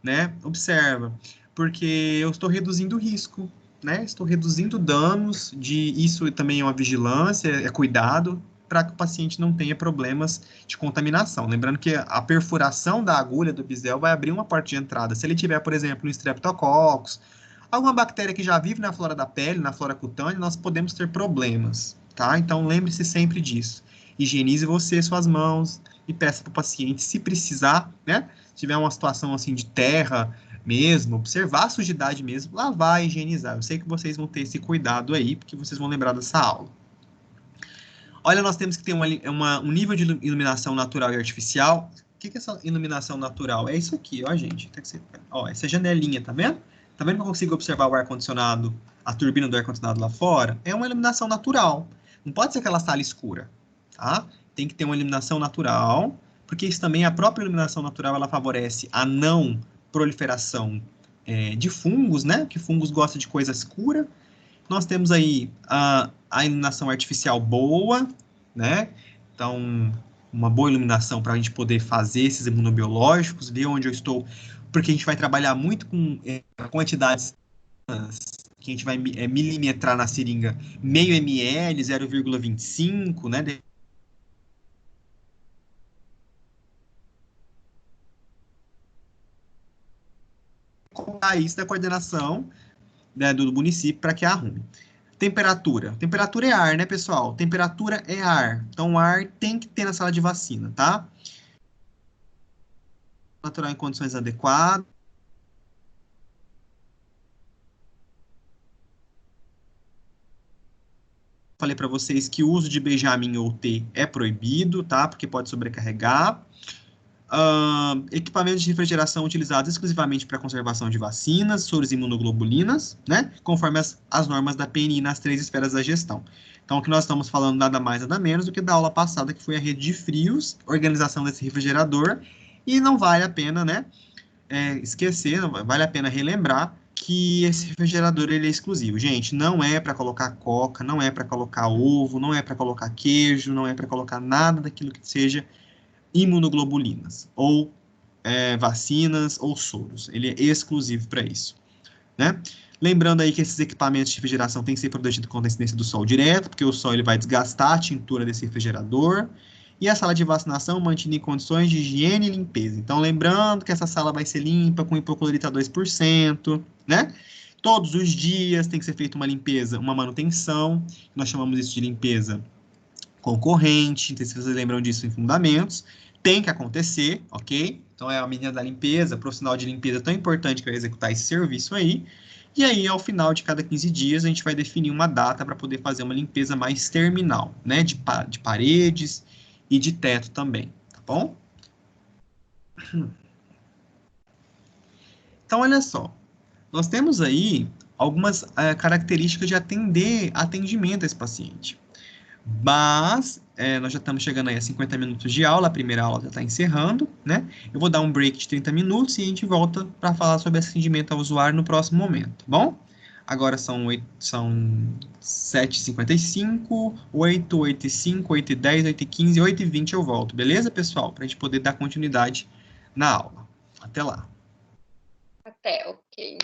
né? Observa, porque eu estou reduzindo o risco, né? Estou reduzindo danos, isso também é uma vigilância, é cuidado, para que o paciente não tenha problemas de contaminação. Lembrando que a perfuração da agulha do bisel vai abrir uma porta de entrada. Se ele tiver, por exemplo, um Streptococcus, alguma bactéria que já vive na flora da pele, na flora cutânea, nós podemos ter problemas, tá? Então lembre-se sempre disso. Higienize você suas mãos e peça para o paciente, se precisar, né? Se tiver uma situação assim de terra mesmo, observar a sujidade mesmo, lavar e higienizar. Eu sei que vocês vão ter esse cuidado aí, porque vocês vão lembrar dessa aula. Olha, nós temos que ter um nível de iluminação natural e artificial. O que é essa iluminação natural? É isso aqui, ó, gente. Ó, essa janelinha, tá vendo? Tá vendo que eu consigo observar o ar-condicionado, a turbina do ar-condicionado lá fora? É uma iluminação natural. Não pode ser aquela sala escura, tá? Tem que ter uma iluminação natural, porque isso também, a própria iluminação natural, ela favorece a não proliferação de fungos, né? Que fungos gostam de coisa escura. Nós temos aí a iluminação artificial boa, né? Então, uma boa iluminação para a gente poder fazer esses imunobiológicos, ver onde eu estou, porque a gente vai trabalhar muito com quantidades que a gente vai milimetrar na seringa, meio ml, 0,25, né? Colocar isso da coordenação, né, do município para que arrume. Temperatura. Temperatura é ar, né, pessoal? Temperatura é ar. Então, o ar tem que ter na sala de vacina, tá? Natural em condições adequadas. Falei para vocês que o uso de Benjamin ou T é proibido, tá? Porque pode sobrecarregar. Equipamentos de refrigeração utilizados exclusivamente para conservação de vacinas, soros e imunoglobulinas, né? Conforme as normas da PNI nas 3 esferas da gestão. Então, o que nós estamos falando nada mais, nada menos do que da aula passada, que foi a rede de frios, organização desse refrigerador, e não vale a pena, né? Esquecer, não vale a pena relembrar que esse refrigerador ele é exclusivo. Gente, não é para colocar coca, não é para colocar ovo, não é para colocar queijo, não é para colocar nada daquilo que seja imunoglobulinas, ou vacinas, ou soros. Ele é exclusivo para isso, né? Lembrando aí que esses equipamentos de refrigeração têm que ser protegidos contra a incidência do sol direto, porque o sol ele vai desgastar a tintura desse refrigerador. E a sala de vacinação mantida em condições de higiene e limpeza. Então, lembrando que essa sala vai ser limpa com hipoclorito a 2%, né? Todos os dias tem que ser feita uma limpeza, uma manutenção. Nós chamamos isso de limpeza concorrente. Não sei se vocês lembram disso em fundamentos. Tem que acontecer, ok? Então, é a menina da limpeza, profissional de limpeza tão importante que vai executar esse serviço aí. E aí, ao final de cada 15 dias, a gente vai definir uma data para poder fazer uma limpeza mais terminal, né? De paredes e de teto também, tá bom? Então, olha só, nós temos aí algumas características de atendimento a esse paciente. Mas nós já estamos chegando aí a 50 minutos de aula, a primeira aula já está encerrando, né? Eu vou dar um break de 30 minutos e a gente volta para falar sobre atendimento ao usuário no próximo momento, tá bom? Agora são 7h55, 8, 8h05, 8h10, 8h15, 8h20 eu volto, beleza, pessoal? Para a gente poder dar continuidade na aula. Até lá. Até, ok.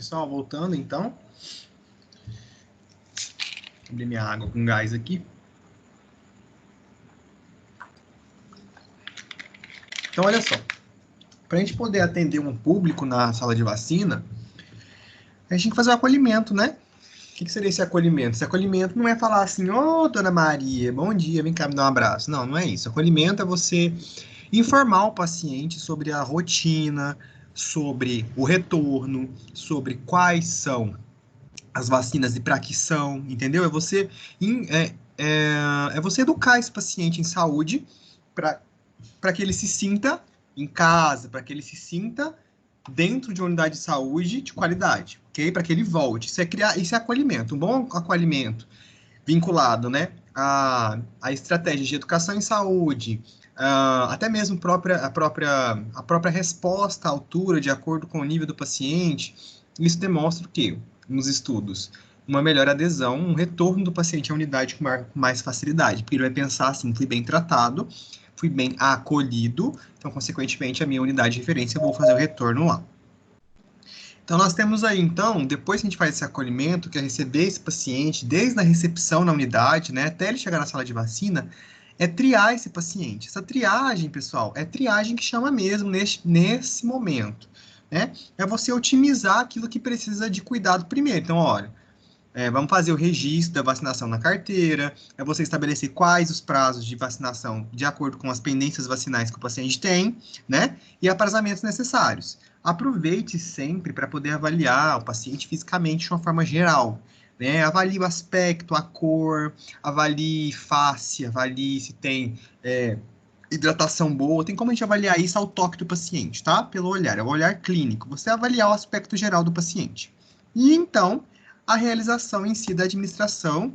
pessoal, voltando então. Vou abrir minha água com gás aqui. Então, olha só. Para a gente poder atender um público na sala de vacina, a gente tem que fazer o acolhimento, né? O que seria esse acolhimento? Esse acolhimento não é falar assim, ô, dona Maria, bom dia, vem cá me dar um abraço. Não, não é isso. Acolhimento é você informar o paciente sobre a rotina, sobre o retorno, sobre quais são as vacinas e para que são, entendeu? É você educar esse paciente em saúde para que ele se sinta em casa, para que ele se sinta dentro de uma unidade de saúde de qualidade, ok? Para que ele volte. Isso é acolhimento, um bom acolhimento vinculado, né, a estratégias de educação em saúde, até mesmo a própria resposta à altura, de acordo com o nível do paciente. Isso demonstra o quê? Nos estudos, uma melhor adesão, um retorno do paciente à unidade com mais facilidade, porque ele vai pensar assim, fui bem tratado, fui bem acolhido, então, consequentemente, a minha unidade de referência, eu vou fazer o retorno lá. Então, nós temos aí, então, depois que a gente faz esse acolhimento, que é receber esse paciente, desde a recepção na unidade, né, até ele chegar na sala de vacina, é triar esse paciente. Essa triagem, pessoal, é triagem que chama mesmo nesse momento, né? É você otimizar aquilo que precisa de cuidado primeiro. Então, olha, vamos fazer o registro da vacinação na carteira, é você estabelecer quais os prazos de vacinação de acordo com as pendências vacinais que o paciente tem, né? E aprazamentos necessários. Aproveite sempre para poder avaliar o paciente fisicamente de uma forma geral, né? Avalie o aspecto, a cor, avalie face, avalie se tem hidratação boa, tem como a gente avaliar isso ao toque do paciente, tá? Pelo olhar, é o olhar clínico, você avaliar o aspecto geral do paciente. E então, a realização em si da administração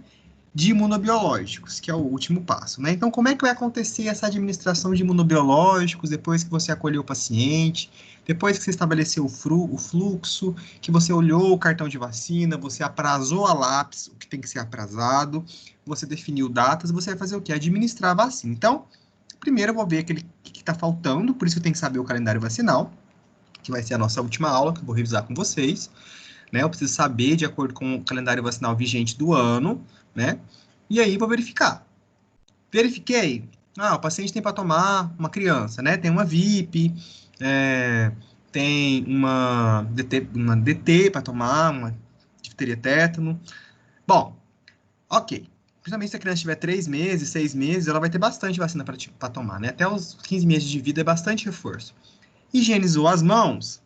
de imunobiológicos, que é o último passo, né? Então, como é que vai acontecer essa administração de imunobiológicos depois que você acolheu o paciente, depois que você estabeleceu o fluxo, que você olhou o cartão de vacina, você aprazou a lápis, o que tem que ser aprazado, você definiu datas, você vai fazer o quê? Administrar a vacina. Então, primeiro eu vou ver aquele que está faltando, por isso que eu tenho que saber o calendário vacinal, que vai ser a nossa última aula, que eu vou revisar com vocês. Né, eu preciso saber de acordo com o calendário vacinal vigente do ano, né? E aí vou verificar. Verifiquei. O paciente tem para tomar, uma criança, né? Tem uma VIP, tem uma DT para tomar, uma difteria tétano. Bom, ok. Principalmente se a criança tiver 3 meses, 6 meses, ela vai ter bastante vacina para tomar, né? Até os 15 meses de vida é bastante reforço. Higienizou as mãos?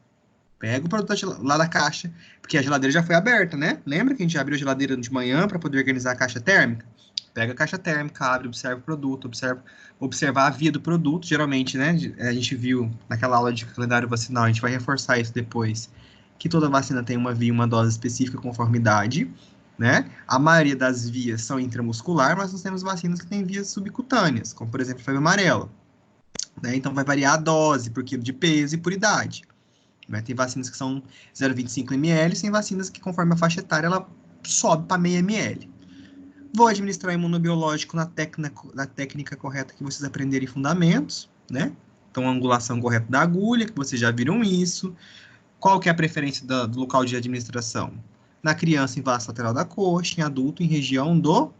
Pega o produto lá da caixa, porque a geladeira já foi aberta, né? Lembra que a gente abriu a geladeira de manhã para poder organizar a caixa térmica? Pega a caixa térmica, abre, observa o produto, observar a via do produto. Geralmente, né? A gente viu naquela aula de calendário vacinal, a gente vai reforçar isso depois, que toda vacina tem uma via e uma dose específica conforme idade, né? A maioria das vias são intramuscular, mas nós temos vacinas que têm vias subcutâneas, como por exemplo a febre amarela. Né? Então vai variar a dose por quilo de peso e por idade. Né? Tem vacinas que são 0,25 ml, tem vacinas que, conforme a faixa etária, ela sobe para meio ml. Vou administrar imunobiológico na técnica correta que vocês aprenderem fundamentos, né? Então, a angulação correta da agulha, que vocês já viram isso. Qual que é a preferência do local de administração? Na criança, em vaso lateral da coxa, em adulto, em região do...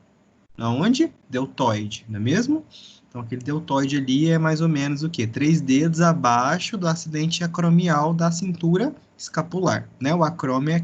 Aonde? Deltoide, não é mesmo? Então, aquele deltoide ali é mais ou menos o quê? 3 dedos abaixo do acidente acromial da cintura escapular, né? O acromio é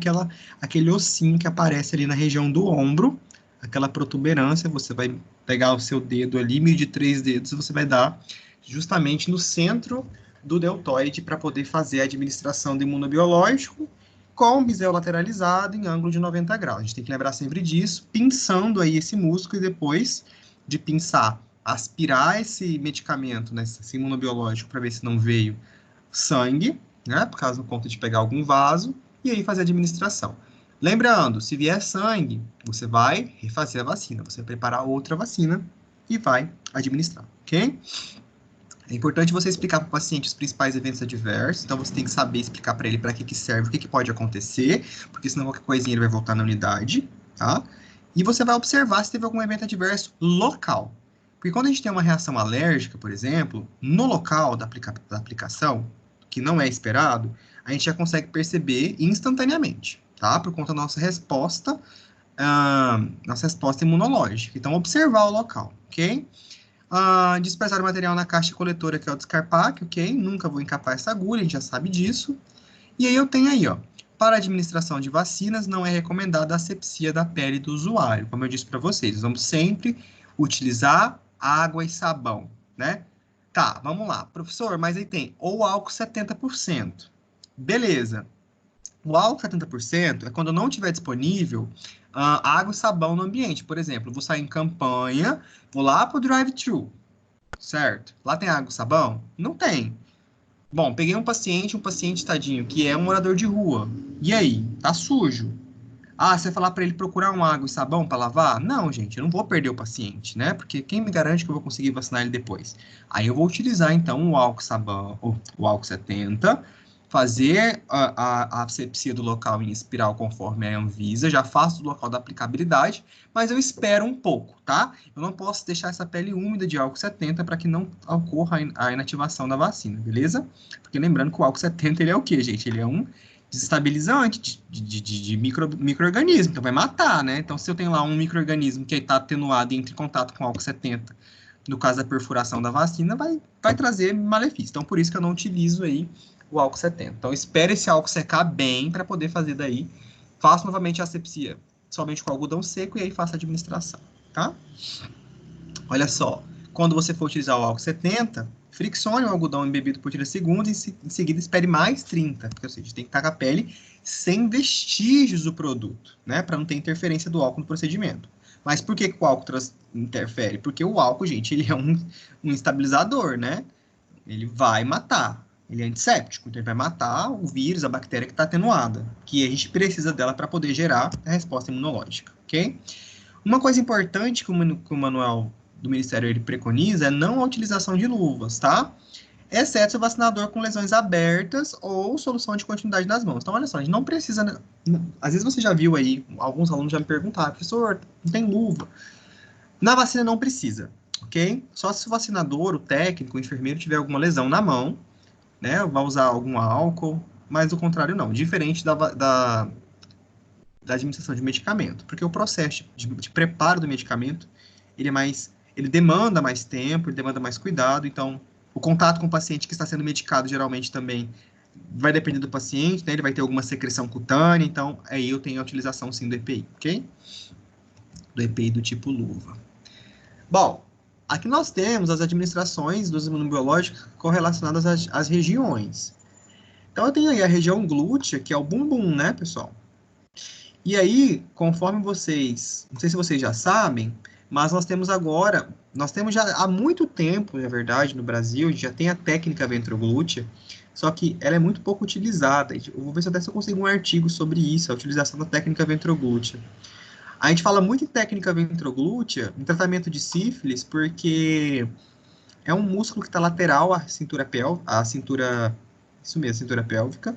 aquele ossinho que aparece ali na região do ombro, aquela protuberância, você vai pegar o seu dedo ali, medir 3 dedos, você vai dar justamente no centro do deltoide para poder fazer a administração do imunobiológico com o bisel lateralizado em ângulo de 90 graus. A gente tem que lembrar sempre disso, pinçando aí esse músculo e depois de pinçar, aspirar esse medicamento, né, esse imunobiológico, para ver se não veio sangue, né, por causa do ponto de pegar algum vaso, e aí fazer a administração. Lembrando, se vier sangue, você vai refazer a vacina, você vai preparar outra vacina e vai administrar, ok? É importante você explicar para o paciente os principais eventos adversos, então você tem que saber explicar para ele para que serve, o que pode acontecer, porque senão qualquer coisinha ele vai voltar na unidade, tá? E você vai observar se teve algum evento adverso local. Porque quando a gente tem uma reação alérgica, por exemplo, no local da aplicação, que não é esperado, a gente já consegue perceber instantaneamente, tá? Por conta da nossa resposta imunológica. Então, observar o local, ok? Dispersar o material na caixa coletora, que é o descarpaque, ok? Nunca vou encapar essa agulha, a gente já sabe disso. E aí eu tenho aí, ó, para a administração de vacinas, não é recomendada a asepsia da pele do usuário. Como eu disse para vocês, vamos sempre utilizar água e sabão, né? Tá, vamos lá. Professor, mas aí tem ou álcool 70%. Beleza. O álcool 70% é quando não tiver disponível água e sabão no ambiente. Por exemplo, eu vou sair em campanha, vou lá para o drive-thru, certo? Lá tem água e sabão? Não tem. Bom, peguei um paciente tadinho, que é um morador de rua. E aí? Tá sujo. Você vai falar para ele procurar uma água e sabão para lavar? Não, gente, eu não vou perder o paciente, né? Porque quem me garante que eu vou conseguir vacinar ele depois? Aí eu vou utilizar, então, o álcool sabão, o álcool 70, fazer a asepsia do local em espiral conforme a Anvisa, já faço do local da aplicabilidade, mas eu espero um pouco, tá? Eu não posso deixar essa pele úmida de álcool 70 para que não ocorra a inativação da vacina, beleza? Porque lembrando que o álcool 70, ele é o quê, gente? Ele é um desestabilizante de micro-organismo, então vai matar, né? Então, se eu tenho lá um micro-organismo que está atenuado e entra em contato com álcool 70, no caso da perfuração da vacina, vai trazer malefício. Então, por isso que eu não utilizo aí o álcool 70. Então, espere esse álcool secar bem para poder fazer daí. Faço novamente a asepsia somente com algodão seco e aí faço a administração, tá? Olha só, quando você for utilizar o álcool 70, friccione o algodão embebido por 30 segundos e em seguida espere mais 30, porque ou seja, tem que estar com a pele sem vestígios do produto, né? Para não ter interferência do álcool no procedimento. Mas por que o álcool interfere? Porque o álcool, gente, ele é um estabilizador, né? Ele vai matar. Ele é antisséptico, então ele vai matar o vírus, a bactéria que está atenuada, que a gente precisa dela para poder gerar a resposta imunológica, ok? Uma coisa importante que o manual do Ministério ele preconiza é não a utilização de luvas, tá? Exceto se o vacinador com lesões abertas ou solução de continuidade nas mãos. Então, olha só, a gente não precisa... Né? Às vezes você já viu aí, alguns alunos já me perguntaram, professor, não tem luva. Na vacina não precisa, ok? Só se o vacinador, o técnico, o enfermeiro tiver alguma lesão na mão, né? Vai usar algum álcool, mas do contrário não. Diferente da administração de medicamento, porque o processo de preparo do medicamento, ele demanda mais tempo, ele demanda mais cuidado, então o contato com o paciente que está sendo medicado geralmente também vai depender do paciente, né? Ele vai ter alguma secreção cutânea, então aí eu tenho a utilização sim do EPI, ok? Do EPI do tipo luva. Bom, aqui nós temos as administrações dos imunobiológicos correlacionadas às regiões. Então eu tenho aí a região glútea, que é o bumbum, né, pessoal? E aí, conforme vocês, não sei se vocês já sabem, mas nós temos já há muito tempo, na verdade, no Brasil, já tem a técnica ventroglútea, só que ela é muito pouco utilizada. Eu vou ver se eu consigo um artigo sobre isso, a utilização da técnica ventroglútea. A gente fala muito em técnica ventroglútea, em tratamento de sífilis, porque é um músculo que está lateral à cintura pélvica, isso mesmo, cintura pélvica.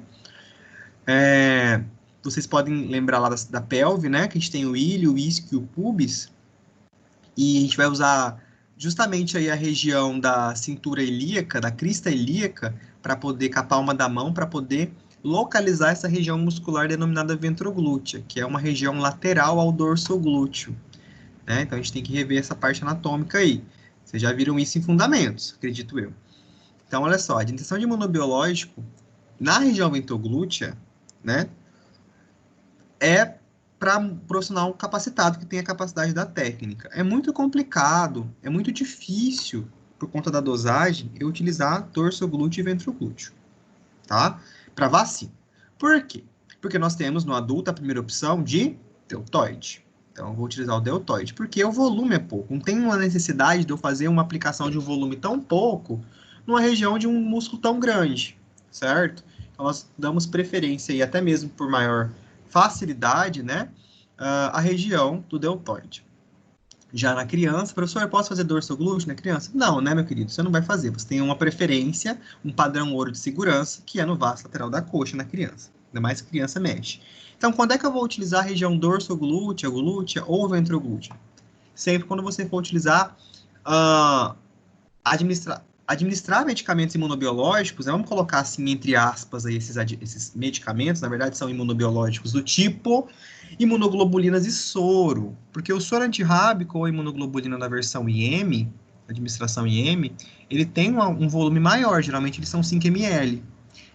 Vocês podem lembrar lá da pelve, né? Que a gente tem o ilho, o isquio e o pubis. E a gente vai usar justamente aí a região da cintura ilíaca, da crista ilíaca, para poder, com a palma da mão, para poder localizar essa região muscular denominada ventroglútea, que é uma região lateral ao dorso glúteo. Né? Então a gente tem que rever essa parte anatômica aí. Vocês já viram isso em fundamentos, acredito eu. Então, olha só, a administração de imunobiológico na região ventroglútea, né? É para um profissional capacitado que tem a capacidade da técnica. É muito complicado, é muito difícil, por conta da dosagem, eu utilizar dorso glúteo e ventroglúteo, tá? Para vacina. Por quê? Porque nós temos no adulto a primeira opção de deltoide. Então, eu vou utilizar o deltoide, porque o volume é pouco. Não tem uma necessidade de eu fazer uma aplicação de um volume tão pouco numa região de um músculo tão grande, certo? Então, nós damos preferência, e até mesmo por maior facilidade, né, a região do deltoide. Já na criança, professor, eu posso fazer dorso glúteo na criança? Não, né, meu querido? Você não vai fazer. Você tem uma preferência, um padrão ouro de segurança, que é no vasto lateral da coxa na criança. Ainda mais que a criança mexe. Então, quando é que eu vou utilizar a região dorso glútea ou ventroglútea? Sempre quando você for utilizar administrar medicamentos imunobiológicos, né, vamos colocar assim, entre aspas, aí, esses medicamentos, na verdade, são imunobiológicos do tipo imunoglobulinas e soro, porque o soro antirrábico ou imunoglobulina da versão IM, administração IM, ele tem um volume maior, geralmente eles são 5 ml,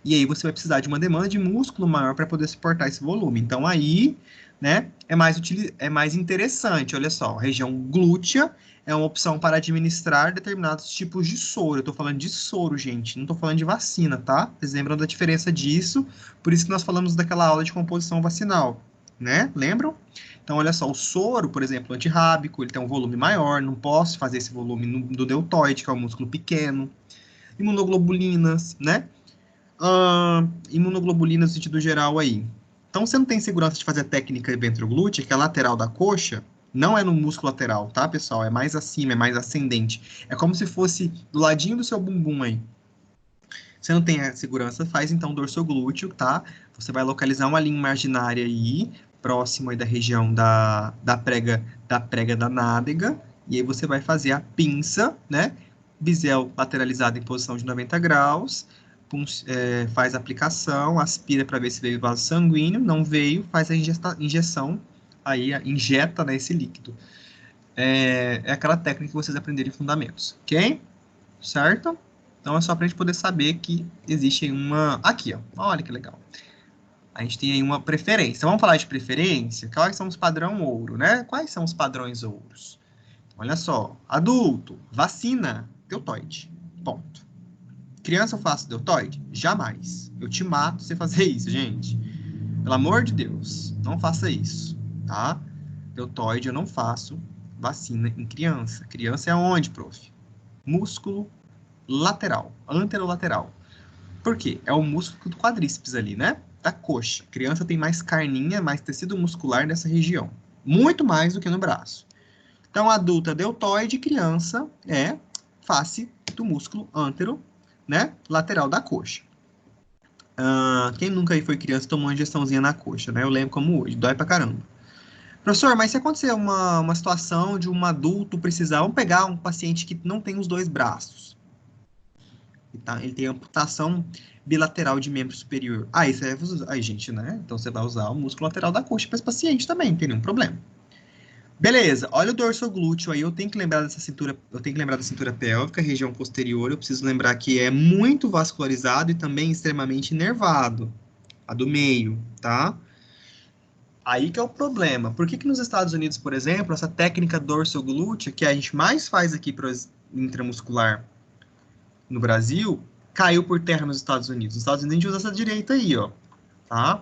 e aí você vai precisar de uma demanda de músculo maior para poder suportar esse volume. Então aí, né, é mais interessante. Olha só, região glútea é uma opção para administrar determinados tipos de soro. Eu estou falando de soro, gente, não estou falando de vacina, tá? Vocês lembram da diferença disso? Por isso que nós falamos daquela aula de composição vacinal, né? Lembram? Então, olha só, o soro, por exemplo, antirrábico, ele tem um volume maior, não posso fazer esse volume do deltoide, que é um músculo pequeno. Imunoglobulinas, né? Imunoglobulinas no sentido geral aí. Então, você não tem segurança de fazer a técnica ventroglútea, que é a lateral da coxa, não é no músculo lateral, tá, pessoal? É mais acima, é mais ascendente. É como se fosse do ladinho do seu bumbum aí. Você não tem a segurança, faz então dorsoglúteo, tá? Você vai localizar uma linha imaginária aí, próximo aí da região da prega da nádega, e aí você vai fazer a pinça, né? Bisel lateralizado em posição de 90 graus, faz a aplicação, aspira para ver se veio vaso sanguíneo, não veio, faz a injeção, aí injeta, né, esse líquido. É aquela técnica que vocês aprenderam em fundamentos, ok? Certo? Então é só para a gente poder saber que existe uma... Aqui, ó, olha que legal. A gente tem aí uma preferência. Vamos falar de preferência? Quais são os padrão ouro, né? Quais são os padrões ouros? Olha só, adulto, vacina, deltoide, ponto. Criança eu faço deltoide? Jamais. Eu te mato se você fazer isso, gente. Pelo amor de Deus, não faça isso, tá? Deltoide eu não faço vacina em criança. Criança é onde, prof? Músculo lateral, anterolateral. Por quê? É o músculo do quadríceps ali, né? Da coxa. Criança tem mais carninha, mais tecido muscular nessa região. Muito mais do que no braço. Então, adulta deltoide, criança é face do músculo antero, né? Lateral da coxa. Quem nunca aí foi criança tomou uma injeçãozinha na coxa, né? Eu lembro como hoje, dói pra caramba. Professor, mas se acontecer uma situação de um adulto precisar, vamos pegar um paciente que não tem os dois braços, ele tem amputação bilateral de membro superior. Aí você vai usar, aí, gente, né? Então você vai usar o músculo lateral da coxa para esse paciente também, não tem nenhum problema. Beleza, olha o dorsoglúteo aí, eu tenho que lembrar dessa cintura, eu tenho que lembrar da cintura pélvica, região posterior, eu preciso lembrar que é muito vascularizado e também extremamente inervado, a do meio, tá? Aí que é o problema. Por que nos Estados Unidos, por exemplo, essa técnica dorsoglútea, que a gente mais faz aqui para intramuscular no Brasil, caiu por terra nos Estados Unidos. Nos Estados Unidos a gente usa essa direita aí, ó, tá?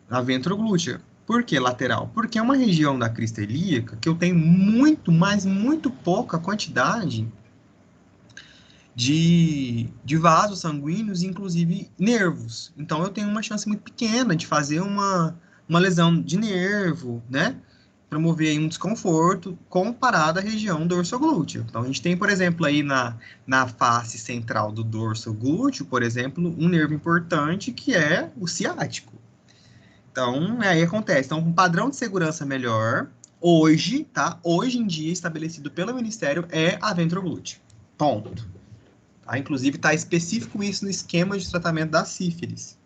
A ventroglútea. Por que lateral? Porque é uma região da crista ilíaca que eu tenho muito, mas muito pouca quantidade de vasos sanguíneos, inclusive nervos. Então eu tenho uma chance muito pequena de fazer uma lesão de nervo, né? Promover aí um desconforto comparado à região dorsoglútea. Então a gente tem, por exemplo, aí na face central do dorsoglúteo, por exemplo, um nervo importante que é o ciático. Então, aí acontece. Então, um padrão de segurança melhor, hoje, tá? Hoje em dia, estabelecido pelo Ministério, é a ventroglútea. Ponto. Tá? Inclusive, está específico isso no esquema de tratamento da sífilis.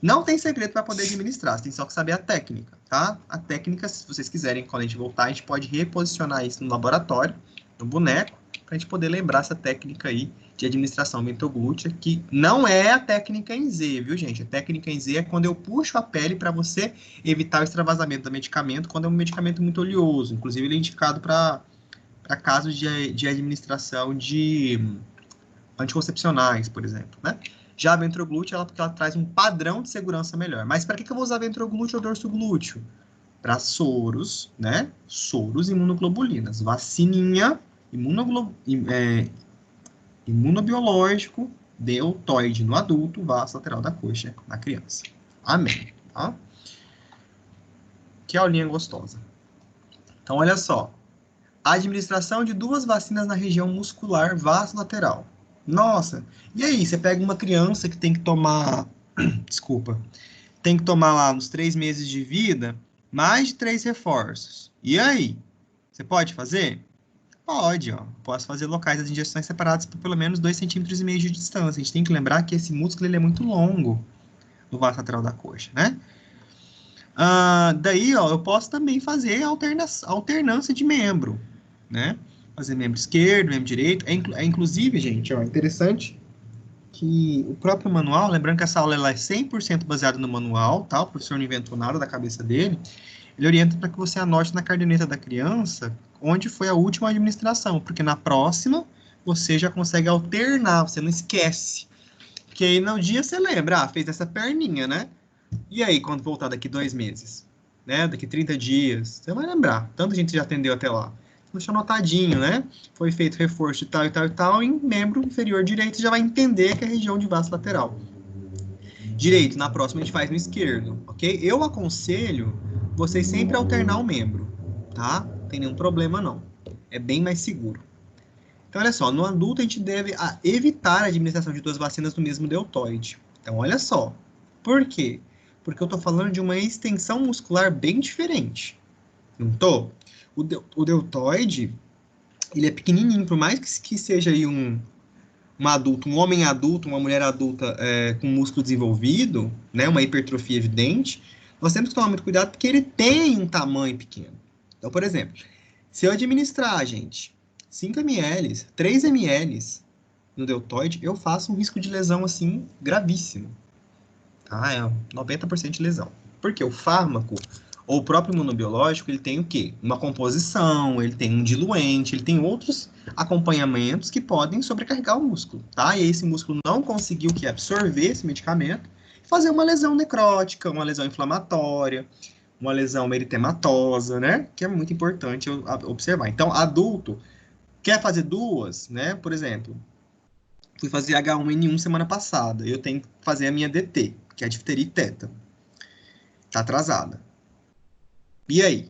Não tem segredo para poder administrar, você tem só que saber a técnica, tá? A técnica, se vocês quiserem, quando a gente voltar, a gente pode reposicionar isso no laboratório, no boneco, para a gente poder lembrar essa técnica aí de administração ventroglútea, que não é a técnica em Z, viu, gente? A técnica em Z é quando eu puxo a pele para você evitar o extravasamento do medicamento, quando é um medicamento muito oleoso. Inclusive, ele é indicado para casos de administração de anticoncepcionais, por exemplo, né? Já a ventroglútea, porque ela traz um padrão de segurança melhor. Mas para que eu vou usar ventroglúteo ou dorsoglúteo? Para soros, né? Soros imunoglobulinas. Vacininha, imunobiológico, deltoide no adulto, vaso lateral da coxa na criança. Amém. Tá? Que aulinha gostosa. Então, olha só. A administração de 2 vacinas na região muscular vasolateral. Nossa, e aí, você pega uma criança que tem que tomar, desculpa, tem que tomar lá nos 3 meses de vida, mais de 3 reforços. E aí, você pode fazer? Pode, ó. Posso fazer locais das injeções separados por pelo menos 2,5 centímetros de distância. A gente tem que lembrar que esse músculo ele é muito longo no vaso lateral da coxa, né? Daí, ó, eu posso também fazer alternância de membro, né? Fazer membro esquerdo, membro direito. Inclusive, gente, ó, interessante que o próprio manual, lembrando que essa aula ela é 100% baseada no manual, tá? O professor não inventou nada da cabeça dele. Ele orienta para que você anote na caderneta da criança onde foi a última administração, porque na próxima você já consegue alternar, você não esquece. Porque aí no dia você lembra, fez essa perninha, né? E aí, quando voltar daqui 2 meses? Né? Daqui 30 dias, você vai lembrar. Tanta gente já atendeu até lá. Deixa anotadinho, né? Foi feito reforço de tal e tal e tal, em membro inferior direito, já vai entender que é a região de vaso lateral. Direito, na próxima a gente faz no esquerdo, ok? Eu aconselho vocês sempre alternar o membro, tá? Não tem nenhum problema, não. É bem mais seguro. Então, olha só, no adulto a gente deve evitar a administração de 2 vacinas do mesmo deltoide. Então, olha só. Por quê? Porque eu estou falando de uma extensão muscular bem diferente. Não tô? O deltoide, ele é pequenininho, por mais que seja aí um adulto, um homem adulto, uma mulher adulta com músculo desenvolvido, né, uma hipertrofia evidente, nós temos que tomar muito cuidado porque ele tem um tamanho pequeno. Então, por exemplo, se eu administrar, gente, 5 ml, 3 ml no deltoide, eu faço um risco de lesão, assim, gravíssimo. Tá? É 90% de lesão. Porque o fármaco, ou o próprio imunobiológico, ele tem o quê? Uma composição, ele tem um diluente, ele tem outros acompanhamentos que podem sobrecarregar o músculo, tá? E esse músculo não conseguiu que absorver esse medicamento e fazer uma lesão necrótica, uma lesão inflamatória, uma lesão eritematosa, né? Que é muito importante observar. Então, adulto, quer fazer 2, né? Por exemplo, fui fazer H1N1 semana passada, eu tenho que fazer a minha DT, que é a difteria e tétano. Tá atrasada. E aí?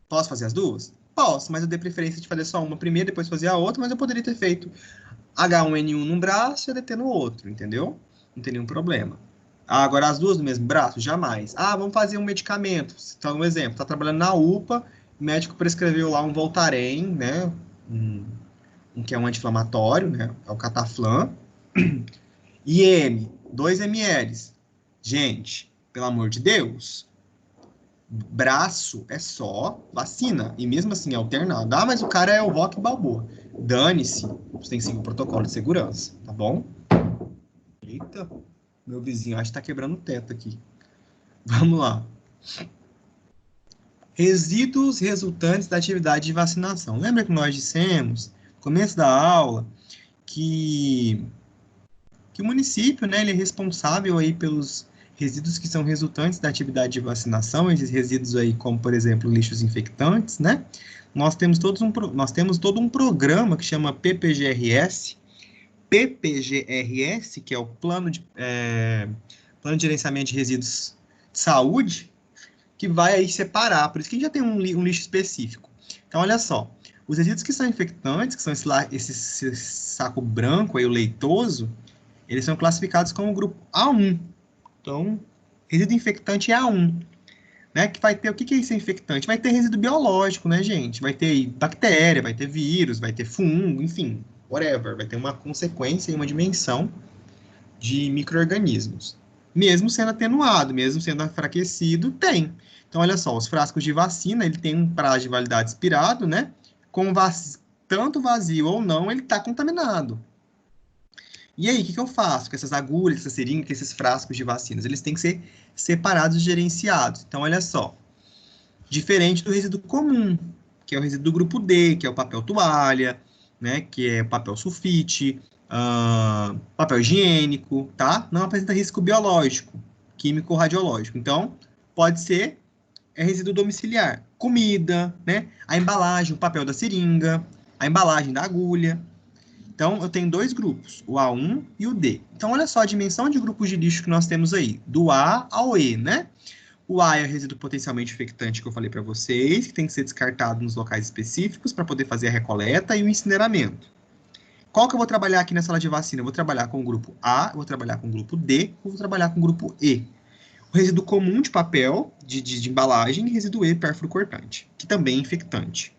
Posso fazer as 2? Posso, mas eu dei preferência de fazer só uma primeiro, depois fazer a outra, mas eu poderia ter feito H1N1 num braço e a DT no outro, entendeu? Não tem nenhum problema. Agora, as 2 no mesmo braço? Jamais. Vamos fazer um medicamento. Então, um exemplo, tá trabalhando na UPA, o médico prescreveu lá um Voltaren, né? Que é um anti-inflamatório, né? É o Cataflam. IM, 2 ml. Gente, pelo amor de Deus, braço é só vacina. E mesmo assim, alternado. Mas o cara é o Rock Balboa. Dane-se. Você tem que seguir o protocolo de segurança, tá bom? Eita, meu vizinho acho que tá quebrando o teto aqui. Vamos lá. Resíduos resultantes da atividade de vacinação. Lembra que nós dissemos, no começo da aula, que o município, né, ele é responsável aí pelos resíduos que são resultantes da atividade de vacinação, esses resíduos aí, como, por exemplo, lixos infectantes, né? Nós temos todo um programa que chama PPGRS, que é o Plano de Gerenciamento de Resíduos de Saúde, que vai aí separar, por isso que a gente já tem um lixo específico. Então, olha só, os resíduos que são infectantes, que são esse saco branco aí, o leitoso, eles são classificados como grupo A1. Então, resíduo infectante é A1. Né? Que vai ter, o que é isso infectante? Vai ter resíduo biológico, né, gente? Vai ter bactéria, vai ter vírus, vai ter fungo, enfim, whatever. Vai ter uma consequência e uma dimensão de micro-organismos. Mesmo sendo atenuado, mesmo sendo enfraquecido, tem. Então, olha só, os frascos de vacina, ele tem um prazo de validade expirado, né? Com tanto vazio ou não, ele está contaminado. E aí, o que eu faço com essas agulhas, essas seringas, com esses frascos de vacinas? Eles têm que ser separados e gerenciados. Então, olha só. Diferente do resíduo comum, que é o resíduo do grupo D, que é o papel toalha, né? Que é papel sulfite, papel higiênico, tá? Não apresenta risco biológico, químico ou radiológico. Então, pode ser resíduo domiciliar. Comida, né? A embalagem, o papel da seringa, a embalagem da agulha. Então, eu tenho 2 grupos, o A1 e o D. Então, olha só a dimensão de grupos de lixo que nós temos aí, do A ao E, né? O A é o resíduo potencialmente infectante que eu falei para vocês, que tem que ser descartado nos locais específicos para poder fazer a recoleta e o incineramento. Qual que eu vou trabalhar aqui na sala de vacina? Eu vou trabalhar com o grupo A, vou trabalhar com o grupo D, vou trabalhar com o grupo E. O resíduo comum de papel, de embalagem, e resíduo E, pérfuro cortante, que também é infectante,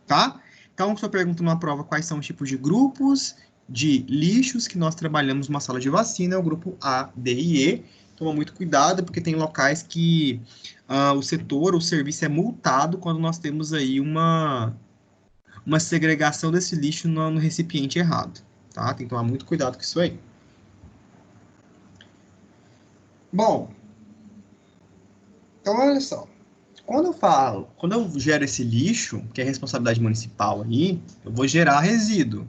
tá? Então, se eu pergunto numa prova quais são os tipos de grupos de lixos que nós trabalhamos numa sala de vacina, é o grupo A, D e E. Toma muito cuidado, porque tem locais que o setor, o serviço é multado quando nós temos aí uma segregação desse lixo no recipiente errado, tá? Tem que tomar muito cuidado com isso aí. Bom, então olha só. Quando eu gero esse lixo, que é responsabilidade municipal aí, eu vou gerar resíduo.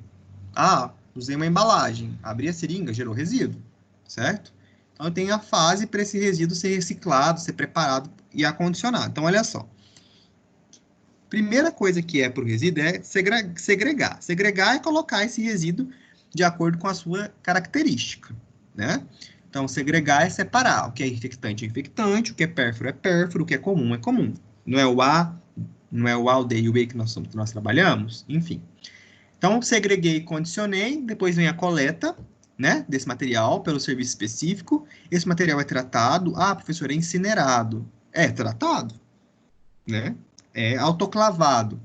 Ah, usei uma embalagem, abri a seringa, gerou resíduo, certo? Então eu tenho a fase para esse resíduo ser reciclado, ser preparado e acondicionado. Então olha só. Primeira coisa que é para o resíduo é segregar. Segregar é colocar esse resíduo de acordo com a sua característica, né? Então, segregar é separar. O que é infectante é infectante, o que é pérfuro, o que é comum é comum. Não é o A, o D e o E que nós trabalhamos? Enfim. Então, segreguei e condicionei, depois vem a coleta, né, desse material pelo serviço específico. Esse material é tratado. Ah, professor, é incinerado. É tratado, né? É autoclavado.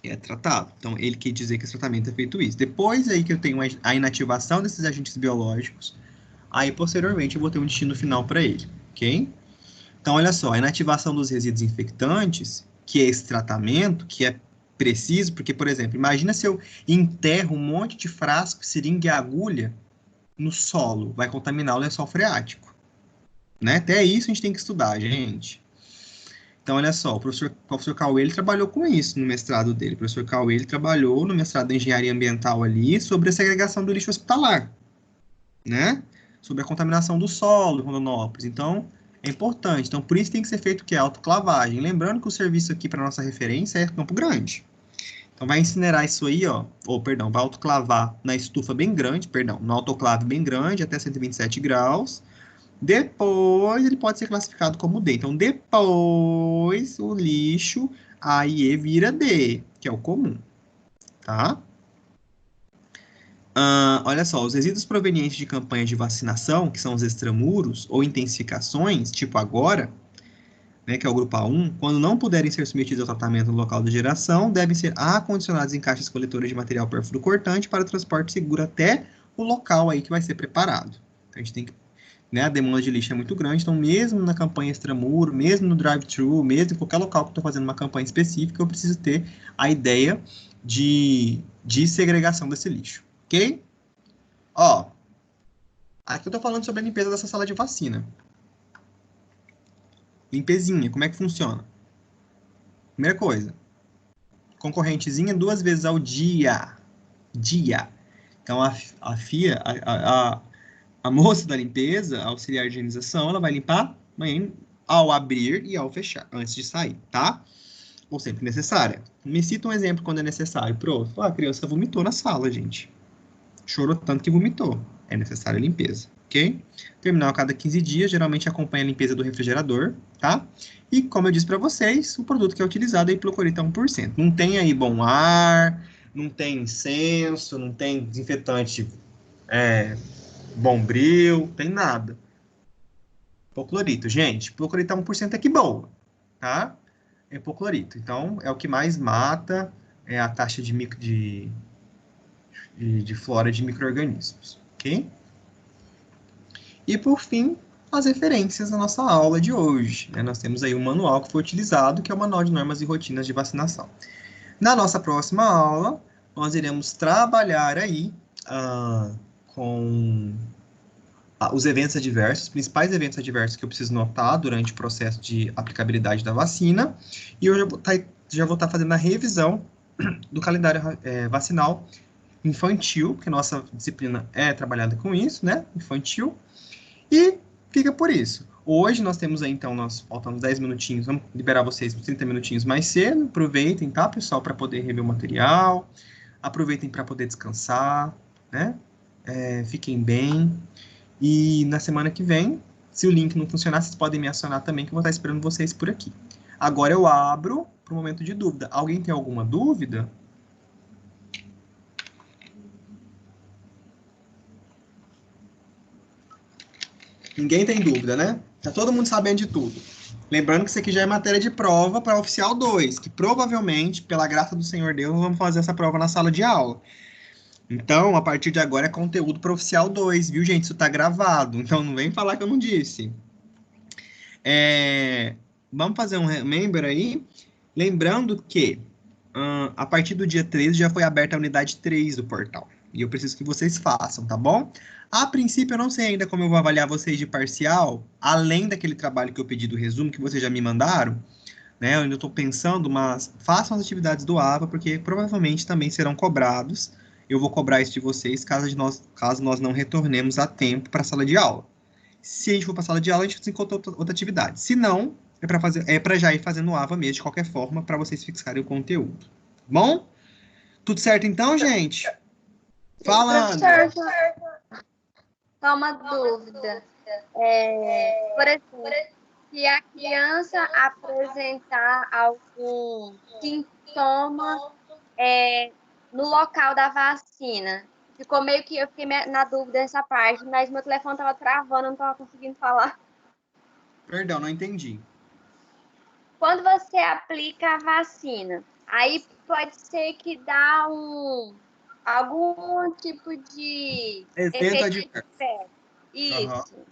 É tratado. Então, ele quer dizer que esse tratamento é feito isso. Depois aí que eu tenho a inativação desses agentes biológicos, aí, posteriormente, eu vou ter um destino final para ele, ok? Então, olha só, a inativação dos resíduos infectantes, que é esse tratamento, que é preciso, porque, por exemplo, imagina se eu enterro um monte de frasco, seringa e agulha no solo, vai contaminar o lençol freático, né? Até isso a gente tem que estudar, gente. Então, olha só, o professor Cauê, ele trabalhou com isso no mestrado dele. O professor Cauê, ele trabalhou no mestrado de Engenharia Ambiental ali sobre a segregação do lixo hospitalar, né? Sobre a contaminação do solo em Rondonópolis. Então, é importante. Então, por isso tem que ser feito o que? Autoclavagem. Lembrando que o serviço aqui, para nossa referência, é Campo Grande. Então, vai incinerar isso aí, ó. Vai autoclavar na estufa bem grande, no autoclave bem grande, até 127 graus. Depois, ele pode ser classificado como D. Então, depois, o lixo AIE vira D, que é o comum, tá? Olha só, os resíduos provenientes de campanhas de vacinação, que são os extramuros, ou intensificações, tipo agora, né, que é o grupo A1, quando não puderem ser submetidos ao tratamento no local de geração, devem ser acondicionados em caixas coletoras de material pérfuro cortante para transporte seguro até o local aí que vai ser preparado. Então, a gente tem que, né, a demanda de lixo é muito grande, então mesmo na campanha extramuro, mesmo no drive-thru, mesmo em qualquer local que eu estou fazendo uma campanha específica, eu preciso ter a ideia de segregação desse lixo. Ok? Ó, aqui eu tô falando sobre a limpeza dessa sala de vacina. Limpezinha, como é que funciona? Primeira coisa, concorrentezinha 2 vezes ao dia. Dia. Então, a FIA, a moça da limpeza, a auxiliar de higienização, ela vai limpar amanhã ao abrir e ao fechar, antes de sair, tá? Ou sempre necessária. Me cita um exemplo quando é necessário. Pronto, a criança vomitou na sala, gente. Chorou tanto que vomitou. É necessária a limpeza, ok? Terminal a cada 15 dias, geralmente acompanha a limpeza do refrigerador, tá? E, como eu disse para vocês, o produto que é utilizado é hipoclorito 1%. Não tem aí bom ar, não tem incenso, não tem desinfetante Bombril, tem nada. Hipoclorito, gente, hipoclorito 1% é que boa, tá? Hipoclorito. Então, é o que mais mata a taxa de flora de micro-organismos, ok? E, por fim, as referências da nossa aula de hoje, né? Nós temos aí um manual que foi utilizado, que é o Manual de Normas e Rotinas de Vacinação. Na nossa próxima aula, nós iremos trabalhar aí com os eventos adversos, os principais eventos adversos que eu preciso notar durante o processo de aplicabilidade da vacina, e eu já vou estar fazendo a revisão do calendário vacinal infantil, porque nossa disciplina é trabalhada com isso, né? Infantil. E fica por isso. Hoje nós temos aí, então, nós faltamos 10 minutinhos, vamos liberar vocês por 30 minutinhos mais cedo. Aproveitem, tá, pessoal, para poder rever o material. Aproveitem para poder descansar, né? Fiquem bem. E na semana que vem, se o link não funcionar, vocês podem me acionar também, que eu vou estar esperando vocês por aqui. Agora eu abro para o momento de dúvida. Alguém tem alguma dúvida? Ninguém tem dúvida, né? Tá todo mundo sabendo de tudo. Lembrando que isso aqui já é matéria de prova para oficial 2, que provavelmente, pela graça do Senhor Deus, nós vamos fazer essa prova na sala de aula. Então, a partir de agora é conteúdo para oficial 2, viu, gente? Isso tá gravado, então não vem falar que eu não disse. Vamos fazer um remember aí. Lembrando que a partir do dia 13 já foi aberta a unidade 3 do portal. E eu preciso que vocês façam, tá bom? A princípio, eu não sei ainda como eu vou avaliar vocês de parcial, além daquele trabalho que eu pedi do resumo, que vocês já me mandaram, né? Eu ainda estou pensando, mas façam as atividades do AVA, porque provavelmente também serão cobrados. Eu vou cobrar isso de vocês caso nós não retornemos a tempo para a sala de aula. Se a gente for para a sala de aula, a gente encontra outra atividade. Se não, é para já ir fazendo o AVA mesmo, de qualquer forma, para vocês fixarem o conteúdo. Bom? Tudo certo então, gente? Fala, André. Só uma dúvida. Por exemplo, se a criança apresentar algum sintoma no local da vacina, eu fiquei na dúvida dessa parte, mas meu telefone estava travando, não estava conseguindo falar. Perdão, não entendi. Quando você aplica a vacina, aí pode ser que dá algum tipo de Evento efeito adverso. Isso. Uhum.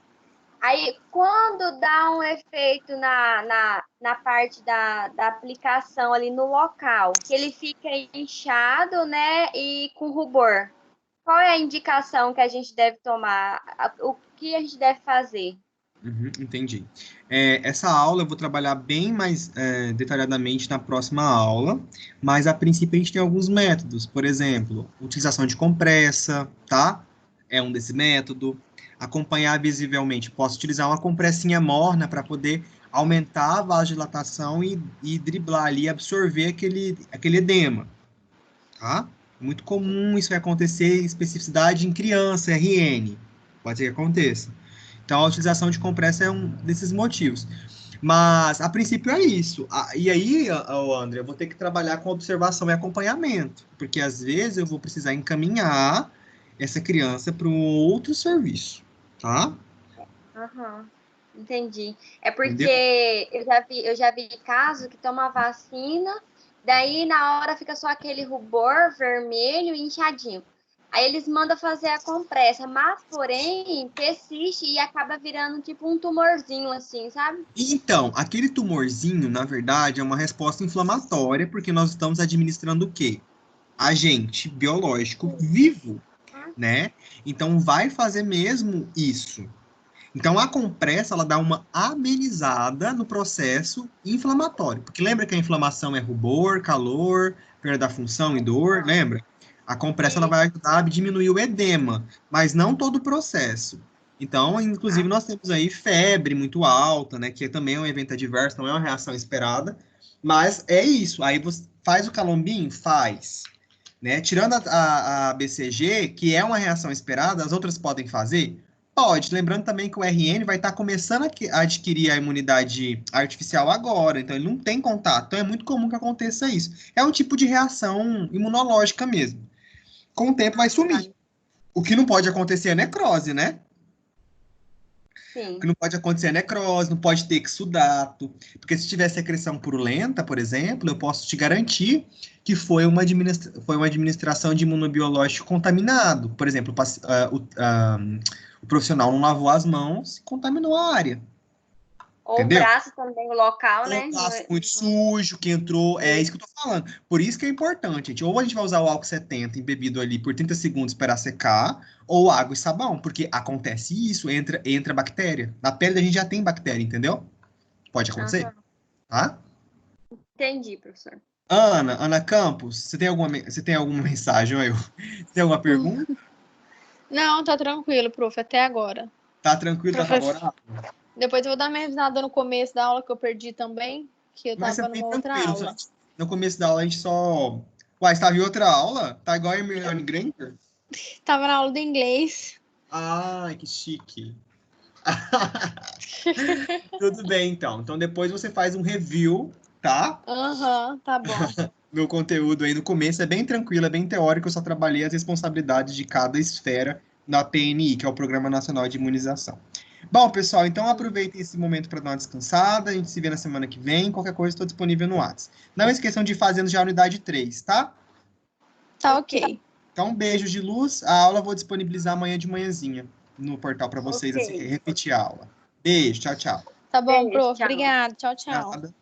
Aí, quando dá um efeito na parte da aplicação ali no local, que ele fica inchado, né, e com rubor, qual é a indicação que a gente deve tomar? O que a gente deve fazer? Entendi. Essa aula eu vou trabalhar bem mais detalhadamente na próxima aula, mas a princípio a gente tem alguns métodos. Por exemplo, utilização de compressa, tá? É um desse método. Acompanhar visivelmente. Posso utilizar uma compressinha morna para poder aumentar a vasodilatação e driblar ali, absorver aquele edema, tá? Muito comum isso vai acontecer em especificidade em criança, RN. Pode ser que aconteça. Então, a utilização de compressa é um desses motivos. Mas, a princípio, é isso. E aí, André, eu vou ter que trabalhar com observação e acompanhamento, porque às vezes eu vou precisar encaminhar essa criança para um outro serviço, tá? Uhum. Entendi. É porque Entendeu? eu já vi caso que toma vacina, daí na hora fica só aquele rubor vermelho e inchadinho. Aí eles mandam fazer a compressa, mas porém persiste e acaba virando tipo um tumorzinho assim, sabe? Então, aquele tumorzinho, na verdade, é uma resposta inflamatória, porque nós estamos administrando o quê? Agente biológico vivo, né? Então, vai fazer mesmo isso. Então, a compressa, ela dá uma amenizada no processo inflamatório. Porque lembra que a inflamação é rubor, calor, perda da função e dor, lembra? A compressa, ela vai ajudar a diminuir o edema, mas não todo o processo. Então, inclusive, nós temos aí febre muito alta, né? Que também é um evento adverso, não é uma reação esperada. Mas é isso. Aí você faz o calombinho? Faz. Né? Tirando a BCG, que é uma reação esperada, as outras podem fazer? Pode, lembrando também que o RN vai estar começando a adquirir a imunidade artificial agora, então ele não tem contato, então é muito comum que aconteça isso. É um tipo de reação imunológica mesmo. Com o tempo vai sumir. O que não pode acontecer é necrose, né? Sim. O que não pode acontecer é necrose, não pode ter exudato, porque se tiver secreção purulenta, por exemplo, eu posso te garantir que foi uma administração de imunobiológico contaminado. Por exemplo, o profissional não lavou as mãos e contaminou a área. Ou entendeu? O braço também, o local, né? Um braço muito sujo que entrou, é isso que eu tô falando. Por isso que é importante, gente. Ou a gente vai usar o álcool 70 embebido ali por 30 segundos para secar, ou água e sabão, porque acontece isso, entra bactéria. Na pele da gente já tem bactéria, entendeu? Pode acontecer, tá? Entendi, professor. Ana Campos, você tem alguma mensagem, ou eu? Você tem alguma pergunta? Não, tá tranquilo, prof, até agora. Tá tranquilo, tá favorável? Depois eu vou dar uma revisada no começo da aula que eu perdi também, que eu Mas tava numa outra aula. No começo da aula a gente só... Uai, você tava em outra aula? Tá igual a Hermione Granger? Tava na aula de inglês. Ai, que chique. Tudo bem, então. Então depois você faz um review, tá? Tá bom. Meu conteúdo aí no começo é bem tranquilo, é bem teórico, eu só trabalhei as responsabilidades de cada esfera na PNI, que é o Programa Nacional de Imunização. Bom, pessoal, então aproveitem esse momento para dar uma descansada. A gente se vê na semana que vem. Qualquer coisa, estou disponível no WhatsApp. Não esqueçam de ir fazendo já a unidade 3, tá? Tá ok. Então, beijos de luz. A aula eu vou disponibilizar amanhã de manhãzinha no portal para vocês, Ok. assim, repetir a aula. Beijo, tchau, tchau. Tá bom, Beijo, prof. tchau. Obrigada. Tchau, tchau. Nada.